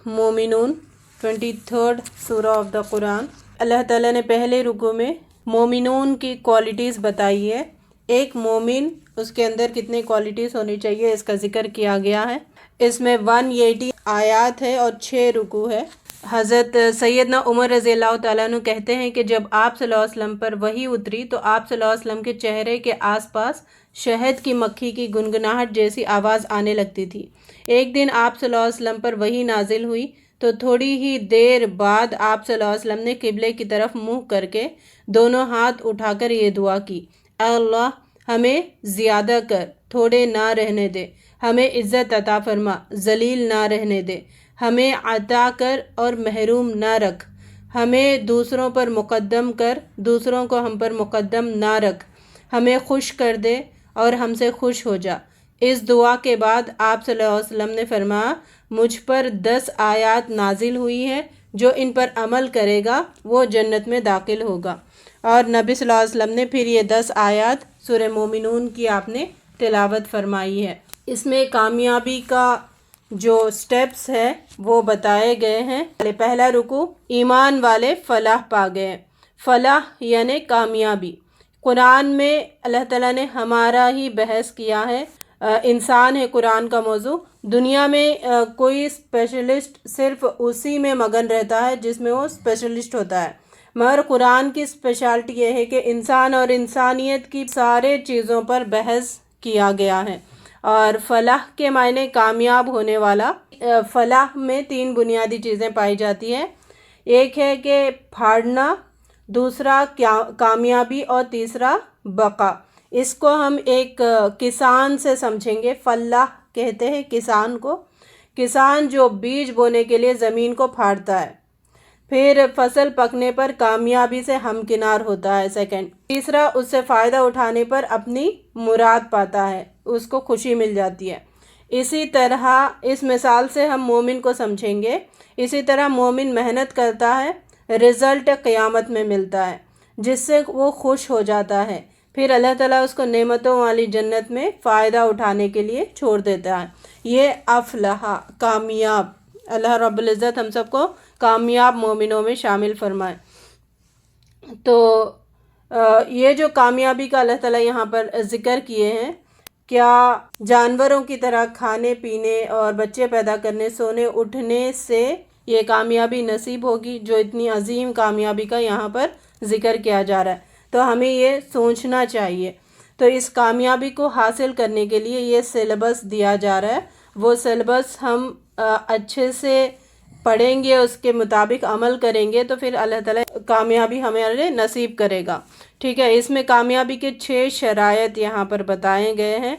مومنون 23rd سورہ of the قرآن۔ اللہ تعالیٰ نے پہلے رکوع میں مومنون کی کوالٹیز بتائی ہے۔ ایک مومن اس کے اندر کتنی کوالٹیز ہونی چاہیے اس کا ذکر کیا گیا ہے۔ اس میں 180 آیات ہے اور 6 رکوع ہے۔ حضرت سیدنا عمر رضی اللہ تعالیٰ عنہ کہتے ہیں کہ جب آپ صلی اللہ علیہ وسلم پر وحی اتری تو آپ صلی اللہ علیہ وسلم کے چہرے کے آس پاس شہد کی مکھی کی گنگناہٹ جیسی آواز آنے لگتی تھی۔ ایک دن آپ صلی اللہ علیہ وسلم پر وحی نازل ہوئی تو تھوڑی ہی دیر بعد آپ صلی اللہ علیہ وسلم نے قبلے کی طرف منہ کر کے دونوں ہاتھ اٹھا کر یہ دعا کی، اے اللہ ہمیں زیادہ کر، تھوڑے نہ رہنے دے، ہمیں عزت عطا فرما، ذلیل نہ رہنے دے، ہمیں عطا کر اور محروم نہ رکھ، ہمیں دوسروں پر مقدم کر، دوسروں کو ہم پر مقدم نہ رکھ، ہمیں خوش کر دے اور ہم سے خوش ہو جا۔ اس دعا کے بعد آپ صلی اللہ علیہ وسلم نے فرمایا، مجھ پر 10 آیات نازل ہوئی ہیں، جو ان پر عمل کرے گا وہ جنت میں داخل ہوگا۔ اور نبی صلی اللہ علیہ وسلم نے پھر یہ 10 آیات سورہ مومنون کی آپ نے تلاوت فرمائی ہے۔ اس میں کامیابی کا جو سٹیپس ہے وہ بتائے گئے ہیں۔ پہلا رکوع، ایمان والے فلاح پا گئے۔ فلاح یعنی کامیابی۔ قرآن میں اللہ تعالیٰ نے ہمارا ہی بحث کیا ہے۔ انسان ہے قرآن کا موضوع۔ دنیا میں کوئی اسپیشلسٹ صرف اسی میں مگن رہتا ہے جس میں وہ اسپیشلسٹ ہوتا ہے، مگر قرآن کی اسپیشلٹی یہ ہے کہ انسان اور انسانیت کی سارے چیزوں پر بحث کیا گیا ہے۔ اور فلاح کے معنی کامیاب ہونے والا۔ فلاح میں 3 بنیادی چیزیں پائی جاتی ہیں، ایک ہے کہ پھاڑنا، دوسرا کامیابی اور تیسرا بقا۔ اس کو ہم ایک کسان سے سمجھیں گے۔ فلاح کہتے ہیں کسان کو، کسان جو بیج بونے کے لیے زمین کو پھاڑتا ہے، پھر فصل پکنے پر کامیابی سے ہمکنار ہوتا ہے، سیکنڈ۔ تیسرا اس سے فائدہ اٹھانے پر اپنی مراد پاتا ہے، اس کو خوشی مل جاتی ہے۔ اسی طرح اس مثال سے ہم مومن کو سمجھیں گے۔ اسی طرح مومن محنت کرتا ہے، رزلٹ قیامت میں ملتا ہے جس سے وہ خوش ہو جاتا ہے، پھر اللہ تعالیٰ اس کو نعمتوں والی جنت میں فائدہ اٹھانے کے لیے چھوڑ دیتا ہے۔ یہ افلح، کامیاب۔ اللہ رب العزت ہم سب کو کامیاب مومنوں میں شامل فرمائے۔ تو یہ جو کامیابی کا اللہ تعالیٰ یہاں پر ذکر کیے ہیں، کیا جانوروں کی طرح کھانے پینے اور بچے پیدا کرنے، سونے اٹھنے سے یہ کامیابی نصیب ہوگی؟ جو اتنی عظیم کامیابی کا یہاں پر ذکر کیا جا رہا ہے، تو ہمیں یہ سوچنا چاہیے۔ تو اس کامیابی کو حاصل کرنے کے لیے یہ سلیبس دیا جا رہا ہے، وہ سلیبس ہم اچھے سے پڑھیں گے، اس کے مطابق عمل کریں گے تو پھر اللہ تعالیٰ کامیابی ہمارے نصیب کرے گا۔ ٹھیک ہے، اس میں کامیابی کے 6 شرائط یہاں پر بتائے گئے ہیں۔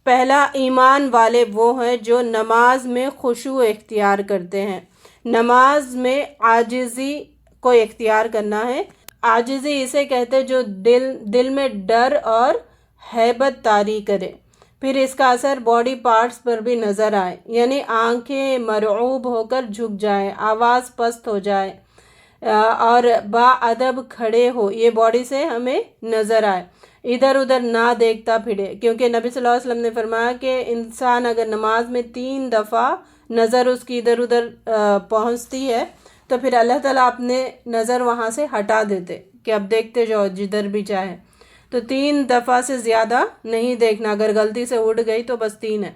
پہلا، ایمان والے وہ ہیں جو نماز میں خشوع اختیار کرتے ہیں۔ نماز میں عاجزی کو اختیار کرنا ہے۔ عاجزی اسے کہتے جو دل میں ڈر اور ہیبت طاری کرے، پھر اس کا اثر باڈی پارٹس پر بھی نظر آئے، یعنی آنکھیں مرعوب ہو کر جھک جائیں، آواز پست ہو جائے اور با ادب کھڑے ہو، یہ باڈی سے ہمیں نظر آئے، ادھر ادھر نہ دیکھتا پھرے، کیونکہ نبی صلی اللہ علیہ وسلم نے فرمایا کہ انسان اگر نماز میں 3 دفعہ نظر اس کی ادھر ادھر پہنچتی ہے تو پھر اللہ تعالیٰ اپنے نظر وہاں سے ہٹا دیتے کہ اب دیکھتے جاؤ جدھر بھی چاہے۔ تو 3 دفعہ سے زیادہ نہیں دیکھنا، اگر غلطی سے اڑ گئی تو بس 3 ہے۔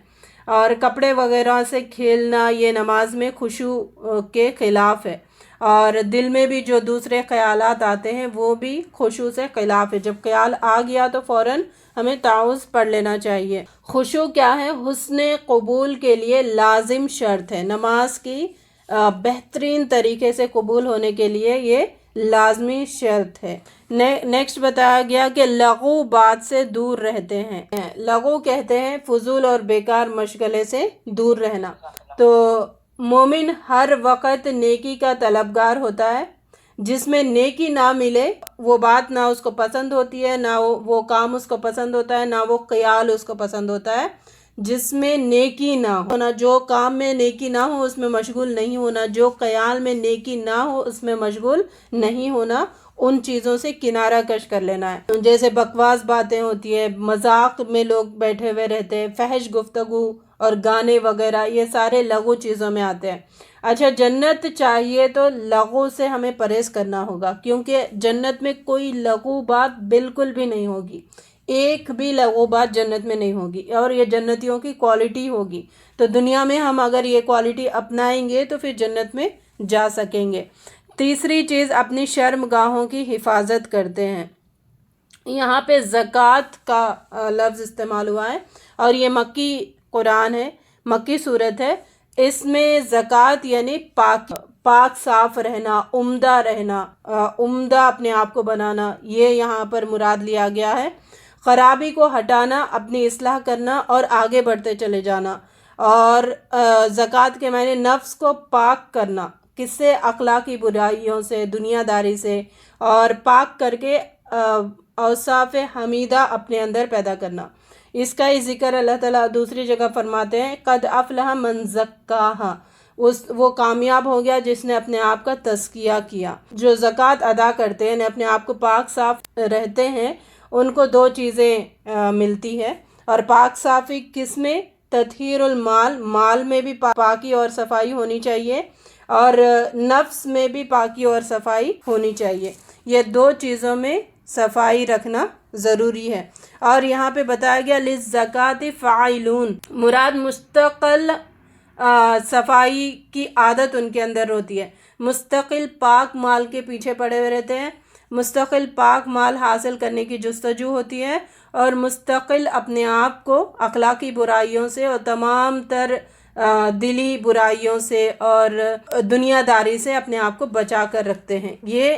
اور کپڑے وغیرہ سے کھیلنا یہ نماز میں خشوع کے خلاف ہے، اور دل میں بھی جو دوسرے خیالات آتے ہیں وہ بھی خشوع سے خلاف ہے۔ جب خیال آ گیا تو فوراً ہمیں تعوذ پڑھ لینا چاہیے۔ خشوع کیا ہے؟ حسن قبول کے لیے لازم شرط ہے۔ نماز کی بہترین طریقے سے قبول ہونے کے لیے یہ لازمی شرط ہے۔ نیکسٹ بتایا گیا کہ لغو بات سے دور رہتے ہیں۔ لغو کہتے ہیں فضول اور بیکار مشغلے سے دور رہنا۔ تو مومن ہر وقت نیکی کا طلبگار ہوتا ہے، جس میں نیکی نہ ملے وہ بات نہ اس کو پسند ہوتی ہے، نہ وہ کام اس کو پسند ہوتا ہے، نہ وہ خیال اس کو پسند ہوتا ہے۔ جس میں نیکی نہ ہونا، جو کام میں نیکی نہ ہو اس میں مشغول نہیں ہونا، جو خیال میں نیکی نہ ہو اس میں مشغول نہیں ہونا، ان چیزوں سے کنارہ کش کر لینا ہے۔ جیسے بکواس باتیں ہوتی ہے، مذاق میں لوگ بیٹھے ہوئے رہتے ہیں، فحش گفتگو اور گانے وغیرہ، یہ سارے لغو چیزوں میں آتے ہیں۔ اچھا، جنت چاہیے تو لغو سے ہمیں پرہیز کرنا ہوگا، کیونکہ جنت میں کوئی لغو بات بالکل بھی نہیں ہوگی، ایک بھی لغو بات جنت میں نہیں ہوگی، اور یہ جنتیوں کی کوالٹی ہوگی۔ تو دنیا میں ہم اگر یہ کوالٹی اپنائیں گے تو پھر جنت میں جا سکیں گے۔ تیسری چیز، اپنی شرم گاہوں کی حفاظت کرتے ہیں۔ یہاں پہ زکوٰۃ کا لفظ استعمال ہوا ہے، اور یہ مکی قرآن ہے، مکی صورت ہے۔ اس میں زکوٰۃ یعنی پاک صاف رہنا، عمدہ رہنا، عمدہ اپنے آپ کو بنانا، یہ یہاں پر مراد لیا گیا ہے۔ خرابی کو ہٹانا، اپنی اصلاح کرنا اور آگے بڑھتے چلے جانا۔ اور زکوٰۃ کے معنی نفس کو پاک کرنا، کس سے؟ اخلاقی برائیوں سے، دنیا داری سے، اور پاک کر کے اوصاف حمیدہ اپنے اندر پیدا کرنا۔ اس کا ہی ذکر اللہ تعالیٰ دوسری جگہ فرماتے ہیں، قد افلح من زکاہا، وہ کامیاب ہو گیا جس نے اپنے آپ کا تزکیہ کیا۔ جو زکوٰۃ ادا کرتے ہیں، اپنے آپ کو پاک صاف رہتے ہیں، ان کو دو چیزیں ملتی ہے۔ اور پاک صافی کس میں؟ تطہیر المال، مال میں بھی پاکی اور صفائی ہونی چاہیے، اور نفس میں بھی پاکی اور صفائی ہونی چاہیے۔ یہ دو چیزوں میں صفائی رکھنا ضروری ہے۔ اور یہاں پہ بتایا گیا للزکاۃ فاعلون، مراد مستقل صفائی کی عادت ان کے اندر ہوتی ہے، مستقل پاک مال کے پیچھے پڑے ہوئے رہتے ہیں، مستقل پاک مال حاصل کرنے کی جستجو ہوتی ہے، اور مستقل اپنے آپ کو اخلاقی برائیوں سے اور تمام تر دلی برائیوں سے اور دنیا داری سے اپنے آپ کو بچا کر رکھتے ہیں۔ یہ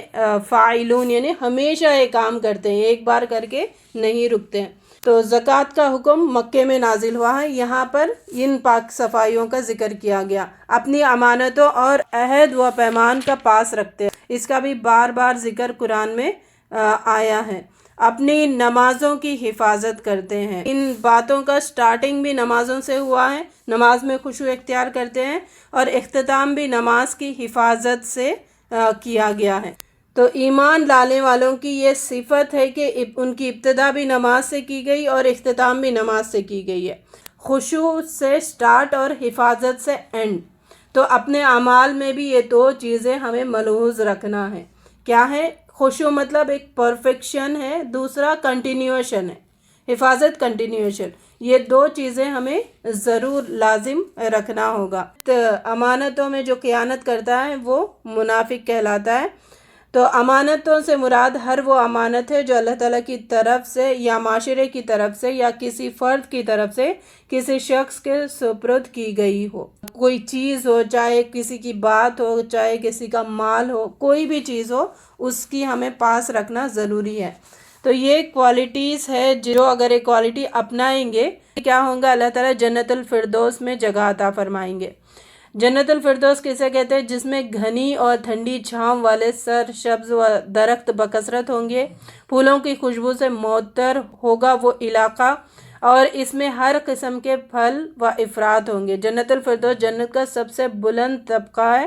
فاعلون یعنی ہمیشہ یہ کام کرتے ہیں، ایک بار کر کے نہیں رکتے ہیں۔ تو زکوٰۃ کا حکم مکے میں نازل ہوا ہے، یہاں پر ان پاک صفائیوں کا ذکر کیا گیا۔ اپنی امانتوں اور عہد و پیمان کا پاس رکھتے ہیں، اس کا بھی بار بار ذکر قرآن میں آیا ہے۔ اپنی نمازوں کی حفاظت کرتے ہیں، ان باتوں کا سٹارٹنگ بھی نمازوں سے ہوا ہے، نماز میں خشوع اختیار کرتے ہیں، اور اختتام بھی نماز کی حفاظت سے کیا گیا ہے۔ تو ایمان لانے والوں کی یہ صفت ہے کہ ان کی ابتدا بھی نماز سے کی گئی اور اختتام بھی نماز سے کی گئی ہے، خشوع سے سٹارٹ اور حفاظت سے اینڈ۔ تو اپنے اعمال میں بھی یہ دو چیزیں ہمیں ملحوظ رکھنا ہے۔ کیا ہے؟ خشوع مطلب ایک پرفیکشن ہے، دوسرا کنٹینیوشن ہے، حفاظت کنٹینیوشن، یہ دو چیزیں ہمیں ضرور لازم رکھنا ہوگا۔ امانتوں میں جو خیانت کرتا ہے وہ منافق کہلاتا ہے۔ تو امانتوں سے مراد ہر وہ امانت ہے جو اللہ تعالیٰ کی طرف سے یا معاشرے کی طرف سے یا کسی فرد کی طرف سے کسی شخص کے سپرد کی گئی ہو، کوئی چیز ہو، چاہے کسی کی بات ہو، چاہے کسی کا مال ہو، کوئی بھی چیز ہو، اس کی ہمیں پاس رکھنا ضروری ہے۔ تو یہ کوالٹیز ہے، جو اگر یہ کوالٹی اپنائیں گے کیا ہوگا؟ اللہ تعالیٰ جنت الفردوس میں جگہ عطا فرمائیں گے۔ جنت الفردوس کسے کہتے ہیں؟ جس میں گھنی اور ٹھنڈی چھاؤں والے سرسبز و درخت بکثرت ہوں گے، پھولوں کی خوشبو سے معطر ہوگا وہ علاقہ، اور اس میں ہر قسم کے پھل و افراد ہوں گے۔ جنت الفردوس جنت کا سب سے بلند طبقہ ہے،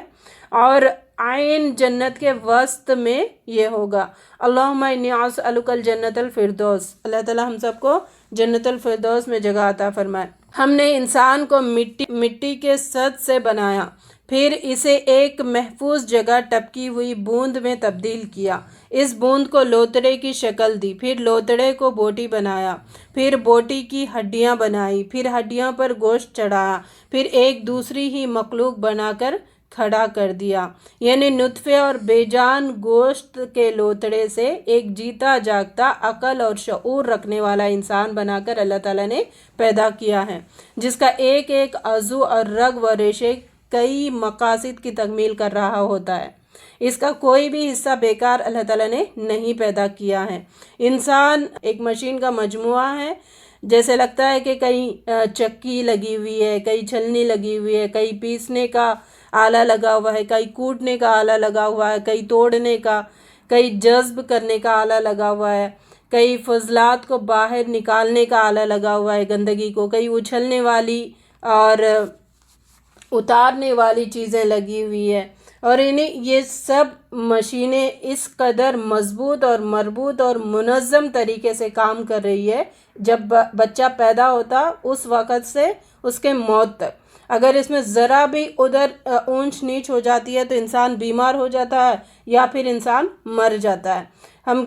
اور عین جنت کے وسط میں یہ ہوگا۔ اللہم انی اسألک الجنت الفردوس، اللہ تعالیٰ ہم سب کو جنت الفردوس میں جگہ عطا فرمائے۔ ہم نے انسان کو مٹی کے سد سے بنایا، پھر اسے ایک محفوظ جگہ ٹپکی ہوئی بوند میں تبدیل کیا، اس بوند کو لوتڑے کی شکل دی، پھر لوتڑے کو بوٹی بنایا، پھر بوٹی کی ہڈیاں بنائی، پھر ہڈیوں پر گوشت چڑھایا، پھر ایک دوسری ہی مخلوق بنا کر کھڑا کر دیا، یعنی نطفے اور بے جان گوشت کے لوتڑے سے ایک جیتا جاگتا عقل اور شعور رکھنے والا انسان بنا کر اللہ تعالیٰ نے پیدا کیا ہے، جس کا ایک ایک عضو اور رگ و ریشے کئی مقاصد کی تکمیل کر رہا ہوتا ہے۔ اس کا کوئی بھی حصہ بیکار اللہ تعالیٰ نے نہیں پیدا کیا ہے۔ انسان ایک مشین کا مجموعہ ہے، جیسے لگتا ہے کہ کہیں چکی لگی ہوئی ہے، کہیں چھلنی لگی ہوئی ہے، کہیں پیسنے کا آلہ لگا ہوا ہے، کہیں کوٹنے کا آلہ لگا ہوا ہے، کہیں توڑنے کا، کہیں جذب کرنے کا آلہ لگا ہوا ہے، کئی فضلات کو باہر نکالنے کا آلہ لگا ہوا ہے گندگی کو، کئی اچھلنے والی اور اتارنے والی چیزیں لگی ہوئی ہے، اور انہیں یہ سب مشینیں اس قدر مضبوط اور مربوط اور منظم طریقے سے کام کر رہی ہے، جب بچہ پیدا ہوتا اس وقت سے اس کے موت تک اگر اس میں ذرا بھی ادھر اونچ نیچ ہو جاتی ہے تو انسان بیمار ہو جاتا ہے یا پھر انسان مر جاتا ہے۔ ہم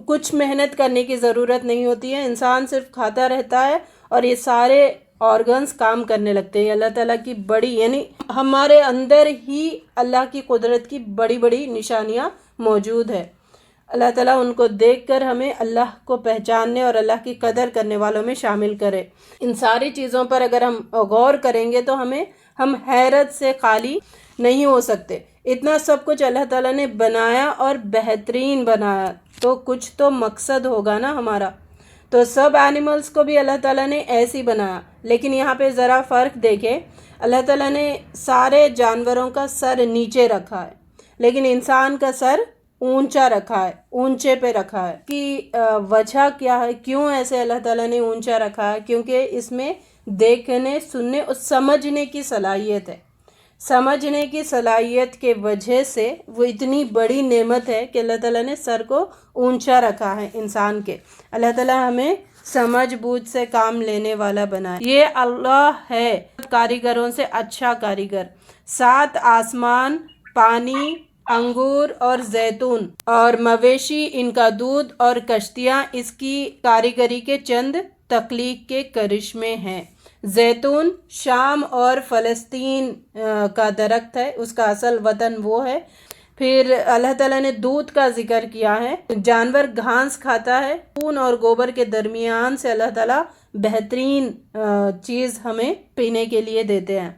کچھ محنت کرنے کی ضرورت نہیں ہوتی ہے، انسان صرف کھاتا رہتا ہے اور یہ سارے آرگنز کام کرنے لگتے ہیں۔ اللہ تعالیٰ کی بڑی یعنی ہمارے اندر ہی اللہ کی قدرت کی بڑی بڑی نشانیاں موجود ہے۔ اللہ تعالیٰ ان کو دیکھ کر ہمیں اللہ کو پہچاننے اور اللہ کی قدر کرنے والوں میں شامل کرے۔ ان ساری چیزوں پر اگر ہم غور کریں گے تو ہم حیرت سے خالی نہیں ہو سکتے۔ اتنا سب کچھ اللہ تعالیٰ نے بنایا اور بہترین بنایا تو کچھ تو مقصد ہوگا نا ہمارا۔ تو سب اینیملز کو بھی اللہ تعالیٰ نے ایسی بنایا، لیکن یہاں پہ ذرا فرق دیکھیں، اللہ تعالیٰ نے سارے جانوروں کا سر نیچے رکھا ہے لیکن انسان کا سر اونچا رکھا ہے، اونچے پہ رکھا ہے۔ کی وجہ کیا ہے، کیوں ایسے اللہ تعالیٰ نے اونچا رکھا ہے؟ کیونکہ اس میں دیکھنے، سننے اور سمجھنے کی صلاحیت ہے۔ سمجھنے کی صلاحیت کے وجہ سے وہ اتنی بڑی نعمت ہے کہ اللہ تعالیٰ نے سر کو اونچا رکھا ہے انسان کے۔ اللہ تعالیٰ ہمیں سمجھ بوجھ سے کام لینے والا بنائے۔ یہ اللہ ہے کاریگروں سے اچھا کاریگر۔ 7 آسمان، پانی، انگور اور زیتون اور مویشی، ان کا دودھ اور کشتیاں اس کی کاریگری کے چند تخلیق کے کرشمے ہیں۔ زیتون شام اور فلسطین کا درخت ہے، اس کا اصل وطن وہ ہے۔ پھر اللہ تعالیٰ نے دودھ کا ذکر کیا ہے، جانور گھاس کھاتا ہے، خون اور گوبر کے درمیان سے اللہ تعالیٰ بہترین چیز ہمیں پینے کے لیے دیتے ہیں۔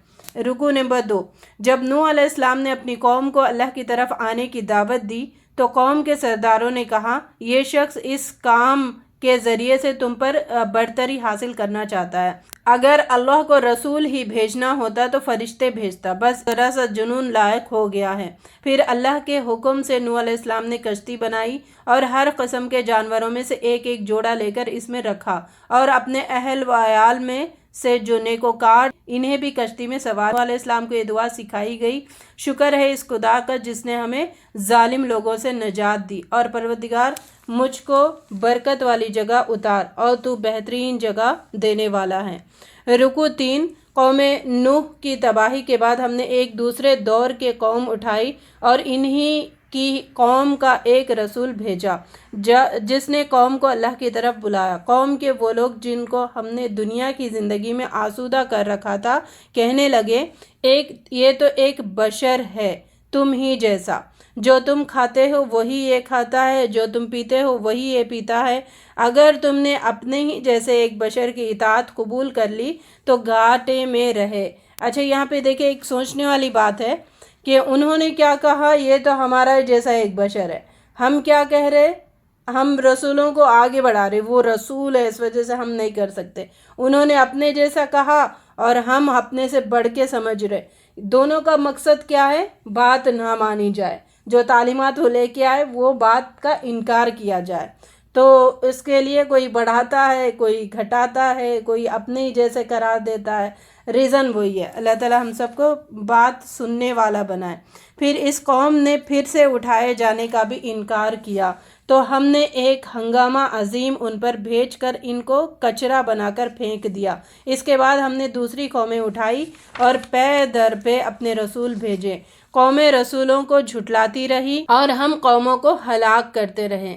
رکوع نمبر 2، جب نوح علیہ السلام نے اپنی قوم کو اللہ کی طرف آنے کی دعوت دی تو قوم کے سرداروں نے کہا، یہ شخص اس کام کے ذریعے سے تم پر برتری حاصل کرنا چاہتا ہے۔ اگر اللہ کو رسول ہی بھیجنا ہوتا تو فرشتے بھیجتا، بس ذرا سا جنون لائق ہو گیا ہے۔ پھر اللہ کے حکم سے نوح علیہ السلام نے کشتی بنائی اور ہر قسم کے جانوروں میں سے ایک ایک جوڑا لے کر اس میں رکھا، اور اپنے اہل و عیال میں سے جو نیکوکار انہیں بھی کشتی میں سوار۔ نوح علیہ السلام کو یہ دعا سکھائی گئی، شکر ہے اس خدا کا جس نے ہمیں ظالم لوگوں سے نجات دی، اور پروردگار مجھ کو برکت والی جگہ اتار، اور تو بہترین جگہ دینے والا ہے۔ رکوع 3، قوم نوح کی تباہی کے بعد ہم نے ایک دوسرے دور کے قوم اٹھائی اور انہی کی قوم کا ایک رسول بھیجا جس نے قوم کو اللہ کی طرف بلایا۔ قوم کے وہ لوگ جن کو ہم نے دنیا کی زندگی میں آسودہ کر رکھا تھا کہنے لگے، یہ تو ایک بشر ہے تم ہی جیسا، جو تم کھاتے ہو وہی یہ کھاتا ہے، جو تم پیتے ہو وہی یہ پیتا ہے۔ اگر تم نے اپنے ہی جیسے ایک بشر کی اطاعت قبول کر لی تو گھاٹے میں رہے۔ اچھا یہاں پہ دیکھیں ایک سوچنے والی بات ہے کہ انہوں نے کیا کہا، یہ تو ہمارا جیسا ایک بشر ہے۔ ہم کیا کہہ رہے، ہم رسولوں کو آگے بڑھا رہے، وہ رسول ہے اس وجہ سے ہم نہیں کر سکتے۔ انہوں نے اپنے جیسا کہا اور ہم اپنے سے بڑھ کے سمجھ رہے۔ دونوں کا مقصد کیا ہے، بات نہ مانی جائے، جو تعلیمات وہ لے کے آئے وہ بات کا انکار کیا جائے۔ تو اس کے لیے کوئی بڑھاتا ہے، کوئی گھٹاتا ہے، کوئی اپنے ہی جیسے قرار دیتا ہے، ریزن وہی ہے۔ اللہ تعالیٰ ہم سب کو بات سننے والا بنائے۔ پھر اس قوم نے پھر سے اٹھائے جانے کا بھی انکار کیا تو ہم نے ایک ہنگامہ عظیم ان پر بھیج کر ان کو کچرا بنا کر پھینک دیا۔ اس کے بعد ہم نے دوسری قومیں اٹھائی اور پے در پے اپنے رسول بھیجے۔ قومیں رسولوں کو جھٹلاتی رہی اور ہم قوموں کو ہلاک کرتے رہے۔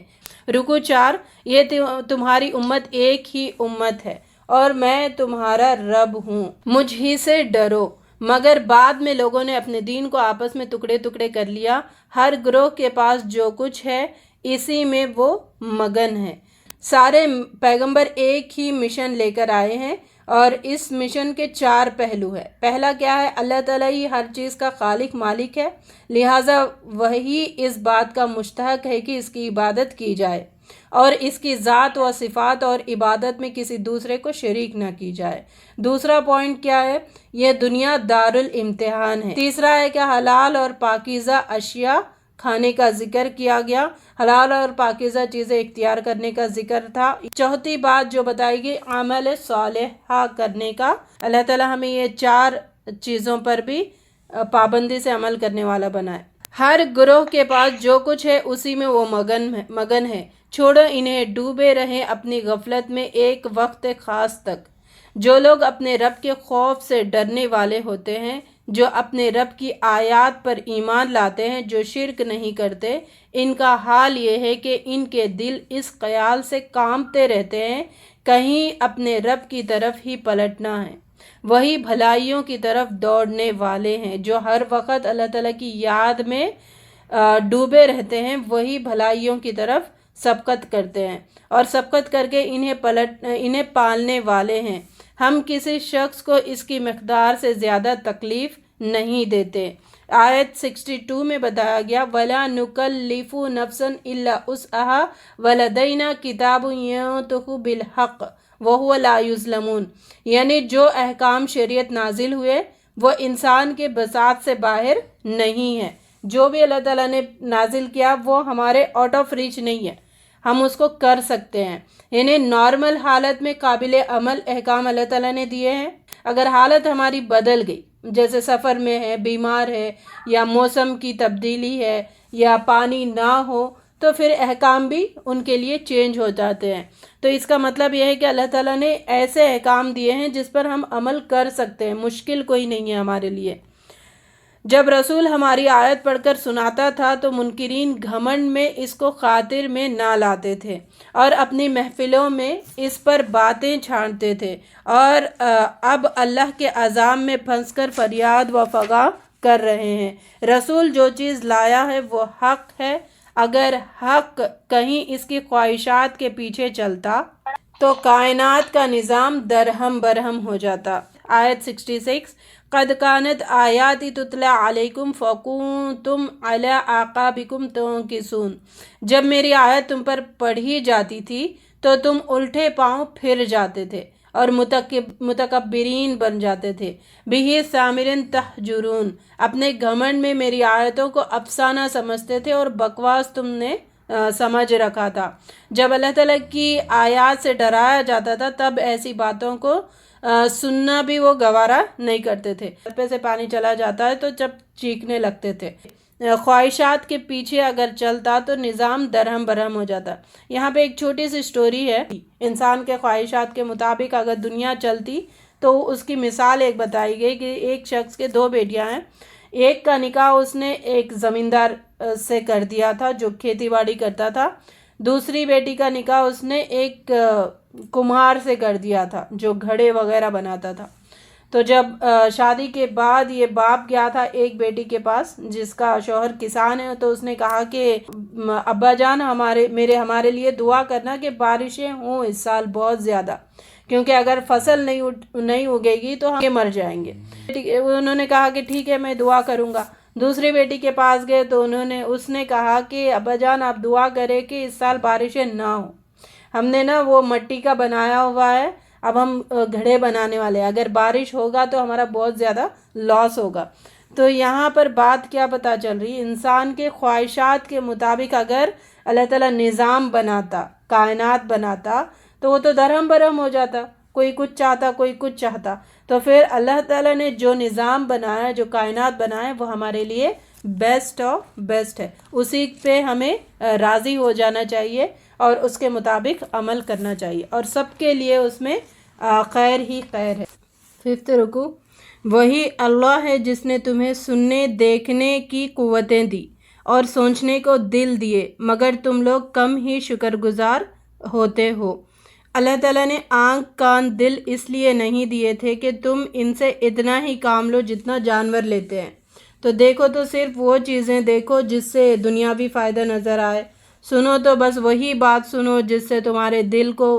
رکوع 4، یہ تمہاری امت ایک ہی امت ہے اور میں تمہارا رب ہوں، مجھ ہی سے ڈرو۔ مگر بعد میں لوگوں نے اپنے دین کو آپس میں ٹکڑے ٹکڑے کر لیا، ہر گروہ کے پاس جو کچھ ہے اسی میں وہ مگن ہے۔ سارے پیغمبر ایک ہی مشن لے کر آئے ہیں اور اس مشن کے 4 پہلو ہیں۔ پہلا کیا ہے، اللہ تعالیٰ ہی ہر چیز کا خالق مالک ہے، لہٰذا وہی اس بات کا مستحق ہے کہ اس کی عبادت کی جائے اور اس کی ذات و صفات اور عبادت میں کسی دوسرے کو شریک نہ کی جائے۔ دوسرا پوائنٹ کیا ہے، یہ دنیا دار الامتحان ہے۔ تیسرا ہے کہ حلال اور پاکیزہ اشیاء کھانے کا ذکر کیا گیا، حلال اور پاکیزہ چیزیں اختیار کرنے کا ذکر تھا۔ چوتھی بات جو بتائی گئی عمل صالحہ کرنے کا، اللہ تعالیٰ ہمیں یہ 4 چیزوں پر بھی پابندی سے عمل کرنے والا بنائے۔ ہر گروہ کے پاس جو کچھ ہے اسی میں وہ مگن ہے، چھوڑو انہیں ڈوبے رہیں اپنی غفلت میں ایک وقت خاص تک۔ جو لوگ اپنے رب کے خوف سے ڈرنے والے ہوتے ہیں، جو اپنے رب کی آیات پر ایمان لاتے ہیں، جو شرک نہیں کرتے، ان کا حال یہ ہے کہ ان کے دل اس خیال سے کانپتے رہتے ہیں کہیں اپنے رب کی طرف ہی پلٹنا ہے۔ وہی بھلائیوں کی طرف دوڑنے والے ہیں جو ہر وقت اللہ تعالیٰ کی یاد میں ڈوبے رہتے ہیں، وہی بھلائیوں کی طرف سبقت کرتے ہیں اور سبقت کر کے انہیں پالنے والے ہیں۔ ہم کسی شخص کو اس کی مقدار سے زیادہ تکلیف نہیں دیتے۔ آیت 62 میں بتایا گیا وَلَا نُكَلِّفُ نَفْسًا إِلَّا وُسْعَهَا وَلَدَيْنَا كِتَابٌ يَنطِقُ بِالْحَقِّ وَهُوَ لَا يُظْلَمُونَ، یعنی جو احکام شریعت نازل ہوئے وہ انسان کے بساط سے باہر نہیں ہے۔ جو بھی اللہ تعالیٰ نے نازل کیا وہ ہمارے آؤٹ آف ریچ نہیں ہے، ہم اس کو کر سکتے ہیں۔ یعنی نارمل حالت میں قابل عمل احکام اللہ تعالیٰ نے دیے ہیں۔ اگر حالت ہماری بدل گئی، جیسے سفر میں ہے، بیمار ہے، یا موسم کی تبدیلی ہے، یا پانی نہ ہو، تو پھر احکام بھی ان کے لیے چینج ہو جاتے ہیں۔ تو اس کا مطلب یہ ہے کہ اللہ تعالیٰ نے ایسے احکام دیے ہیں جس پر ہم عمل کر سکتے ہیں، مشکل کوئی نہیں ہے ہمارے لیے۔ جب رسول ہماری آیت پڑھ کر سناتا تھا تو منکرین گھمنڈ میں اس کو خاطر میں نہ لاتے تھے اور اپنی محفلوں میں اس پر باتیں چھاڑتے تھے، اور اب اللہ کے عذاب میں پھنس کر فریاد و فغاں کر رہے ہیں۔ رسول جو چیز لایا ہے وہ حق ہے، اگر حق کہیں اس کی خواہشات کے پیچھے چلتا تو کائنات کا نظام درہم برہم ہو جاتا۔ آیت 66 قد کانت آیاتی تتلا علیکم فکنتم علی اعقابکم تنکسون، جب میری آیت تم پر پڑھی جاتی تھی تو تم الٹے پاؤں پھر جاتے تھے اور متکبرین بن جاتے تھے۔ بہ سامرن تہجرون، اپنے گھمنڈ میں میری آیتوں کو افسانہ سمجھتے تھے اور بکواس تم نے سمجھ رکھا تھا۔ جب اللہ تعالیٰ کی آیات سے ڈرایا جاتا تھا تب ایسی باتوں کو سننا بھی وہ گوارا نہیں کرتے تھے۔ پہ سے پانی چلا جاتا ہے تو جب چیخنے لگتے تھے۔ خواہشات کے پیچھے اگر چلتا تو نظام درہم برہم ہو جاتا۔ یہاں پہ ایک چھوٹی سی سٹوری ہے، انسان کے خواہشات کے مطابق اگر دنیا چلتی تو اس کی مثال ایک بتائی گئی کہ ایک شخص کے 2 بیٹیاں ہیں، ایک کا نکاح اس نے ایک زمیندار سے کر دیا تھا جو کھیتی باڑی کرتا تھا، دوسری بیٹی کا نکاح اس نے ایک کمہار سے کر دیا تھا جو گھڑے وغیرہ بناتا تھا۔ تو جب شادی کے بعد یہ باپ گیا تھا ایک بیٹی کے پاس جس کا شوہر کسان ہے، تو اس نے کہا کہ ابا جان ہمارے لیے دعا کرنا کہ بارشیں ہوں اس سال بہت زیادہ، کیونکہ اگر فصل نہیں اگے گی تو ہم مر جائیں گے۔ انہوں نے کہا کہ ٹھیک ہے میں دعا کروں گا۔ دوسری بیٹی کے پاس گئے تو اس نے کہا کہ ابا جان آپ دعا کریں کہ اس سال بارشیں نہ ہوں، ہم نے نا وہ مٹی کا بنایا ہوا ہے، اب ہم گھڑے بنانے والے ہیں، اگر بارش ہوگا تو ہمارا بہت زیادہ لاس ہوگا۔ تو یہاں پر بات کیا پتہ چل رہی، انسان کے خواہشات کے مطابق اگر اللہ تعالیٰ نظام بناتا، کائنات بناتا تو وہ تو درہم برہم ہو جاتا، کوئی کچھ چاہتا کوئی کچھ چاہتا۔ تو پھر اللہ تعالیٰ نے جو نظام بنایا، جو کائنات بنایا، وہ ہمارے لیے بیسٹ آف بیسٹ ہے، اسی پہ ہمیں راضی ہو جانا چاہیے اور اس کے مطابق عمل کرنا چاہیے، اور سب کے لیے اس میں خیر ہی خیر ہے۔ 5 رکوع وہی اللہ ہے جس نے تمہیں سننے دیکھنے کی قوتیں دی اور سوچنے کو دل دیے، مگر تم لوگ کم ہی شکر گزار ہوتے ہو۔ اللہ تعالیٰ نے آنکھ کان دل اس لیے نہیں دیے تھے کہ تم ان سے اتنا ہی کام لو جتنا جانور لیتے ہیں۔ تو دیکھو تو صرف وہ چیزیں دیکھو جس سے دنیاوی فائدہ نظر آئے، سنو تو بس وہی بات سنو جس سے تمہارے دل کو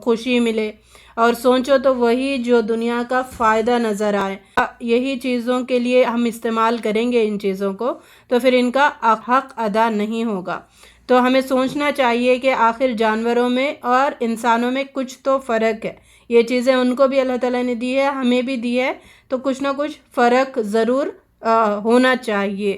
خوشی ملے، اور سوچو تو وہی جو دنیا کا فائدہ نظر آئے۔ یہی چیزوں کے لیے ہم استعمال کریں گے ان چیزوں کو تو پھر ان کا حق ادا نہیں ہوگا۔ تو ہمیں سوچنا چاہیے کہ آخر جانوروں میں اور انسانوں میں کچھ تو فرق ہے، یہ چیزیں ان کو بھی اللہ تعالیٰ نے دی ہے، ہمیں بھی دی ہے، تو کچھ نہ کچھ فرق ضرور ہونا چاہیے۔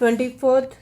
24th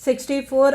64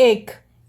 1,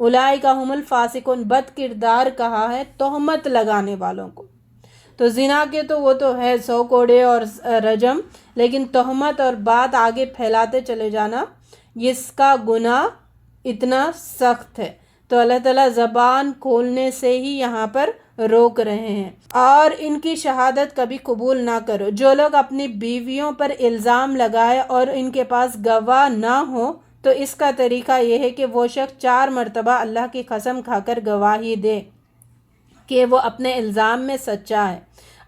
اولئک هم الفاسقون، بد کردار کہا ہے تہمت لگانے والوں کو۔ تو زنا کے تو وہ تو ہے 100 کوڑے اور رجم، لیکن تہمت اور بات آگے پھیلاتے چلے جانا، اس کا گناہ اتنا سخت ہے۔ تو اللہ تعالیٰ زبان کھولنے سے ہی یہاں پر روک رہے ہیں، اور ان کی شہادت کبھی قبول نہ کرو۔ جو لوگ اپنی بیویوں پر الزام لگائے اور ان کے پاس گواہ نہ ہو، تو اس کا طریقہ یہ ہے کہ وہ شخص 4 مرتبہ اللہ کی قسم کھا کر گواہی دے کہ وہ اپنے الزام میں سچا ہے،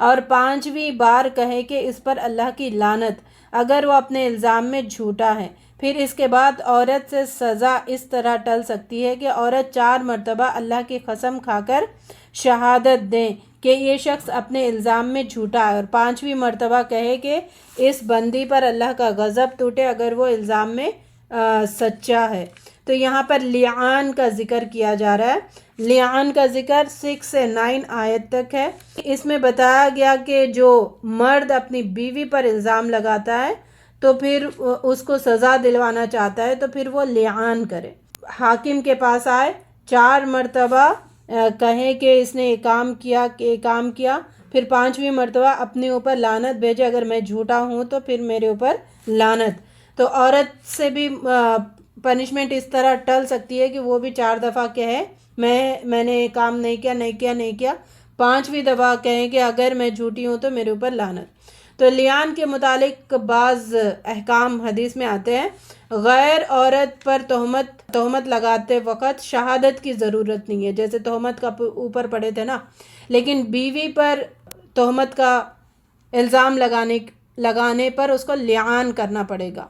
اور 5ویں بار کہے کہ اس پر اللہ کی لعنت اگر وہ اپنے الزام میں جھوٹا ہے۔ پھر اس کے بعد عورت سے سزا اس طرح ٹل سکتی ہے کہ عورت 4 مرتبہ اللہ کی قسم کھا کر شہادت دیں کہ یہ شخص اپنے الزام میں جھوٹا ہے، اور 5ویں مرتبہ کہے کہ اس بندی پر اللہ کا غضب ٹوٹے اگر وہ الزام میں سچا ہے۔ تو یہاں پر لعان کا ذکر کیا جا رہا ہے۔ لعان کا ذکر 6 سے 9 آیت تک ہے۔ اس میں بتایا گیا کہ جو مرد اپنی بیوی پر الزام لگاتا ہے تو پھر اس کو سزا دلوانا چاہتا ہے تو پھر وہ لعان کرے، حاکم کے پاس آئے، 4 مرتبہ کہیں کہ اس نے یہ کام کیا کہ یہ کام کیا، پھر 5ویں مرتبہ اپنے اوپر لعنت بھیجے، اگر میں جھوٹا ہوں تو پھر میرے اوپر لعنت۔ تو عورت سے بھی پنشمنٹ اس طرح ٹل سکتی ہے کہ وہ بھی 4 دفعہ کہے میں نے یہ کام نہیں کیا، 5ویں دفعہ کہیں کہ اگر میں جھوٹی ہوں تو میرے اوپر لعنت۔ تو لعان کے متعلق بعض احکام حدیث میں آتے ہیں۔ غیر عورت پر تہمت لگاتے وقت شہادت کی ضرورت نہیں ہے، جیسے تہمت کا اوپر پڑے تھے نا، لیکن بیوی پر تہمت کا الزام لگانے پر اس کو لعان کرنا پڑے گا،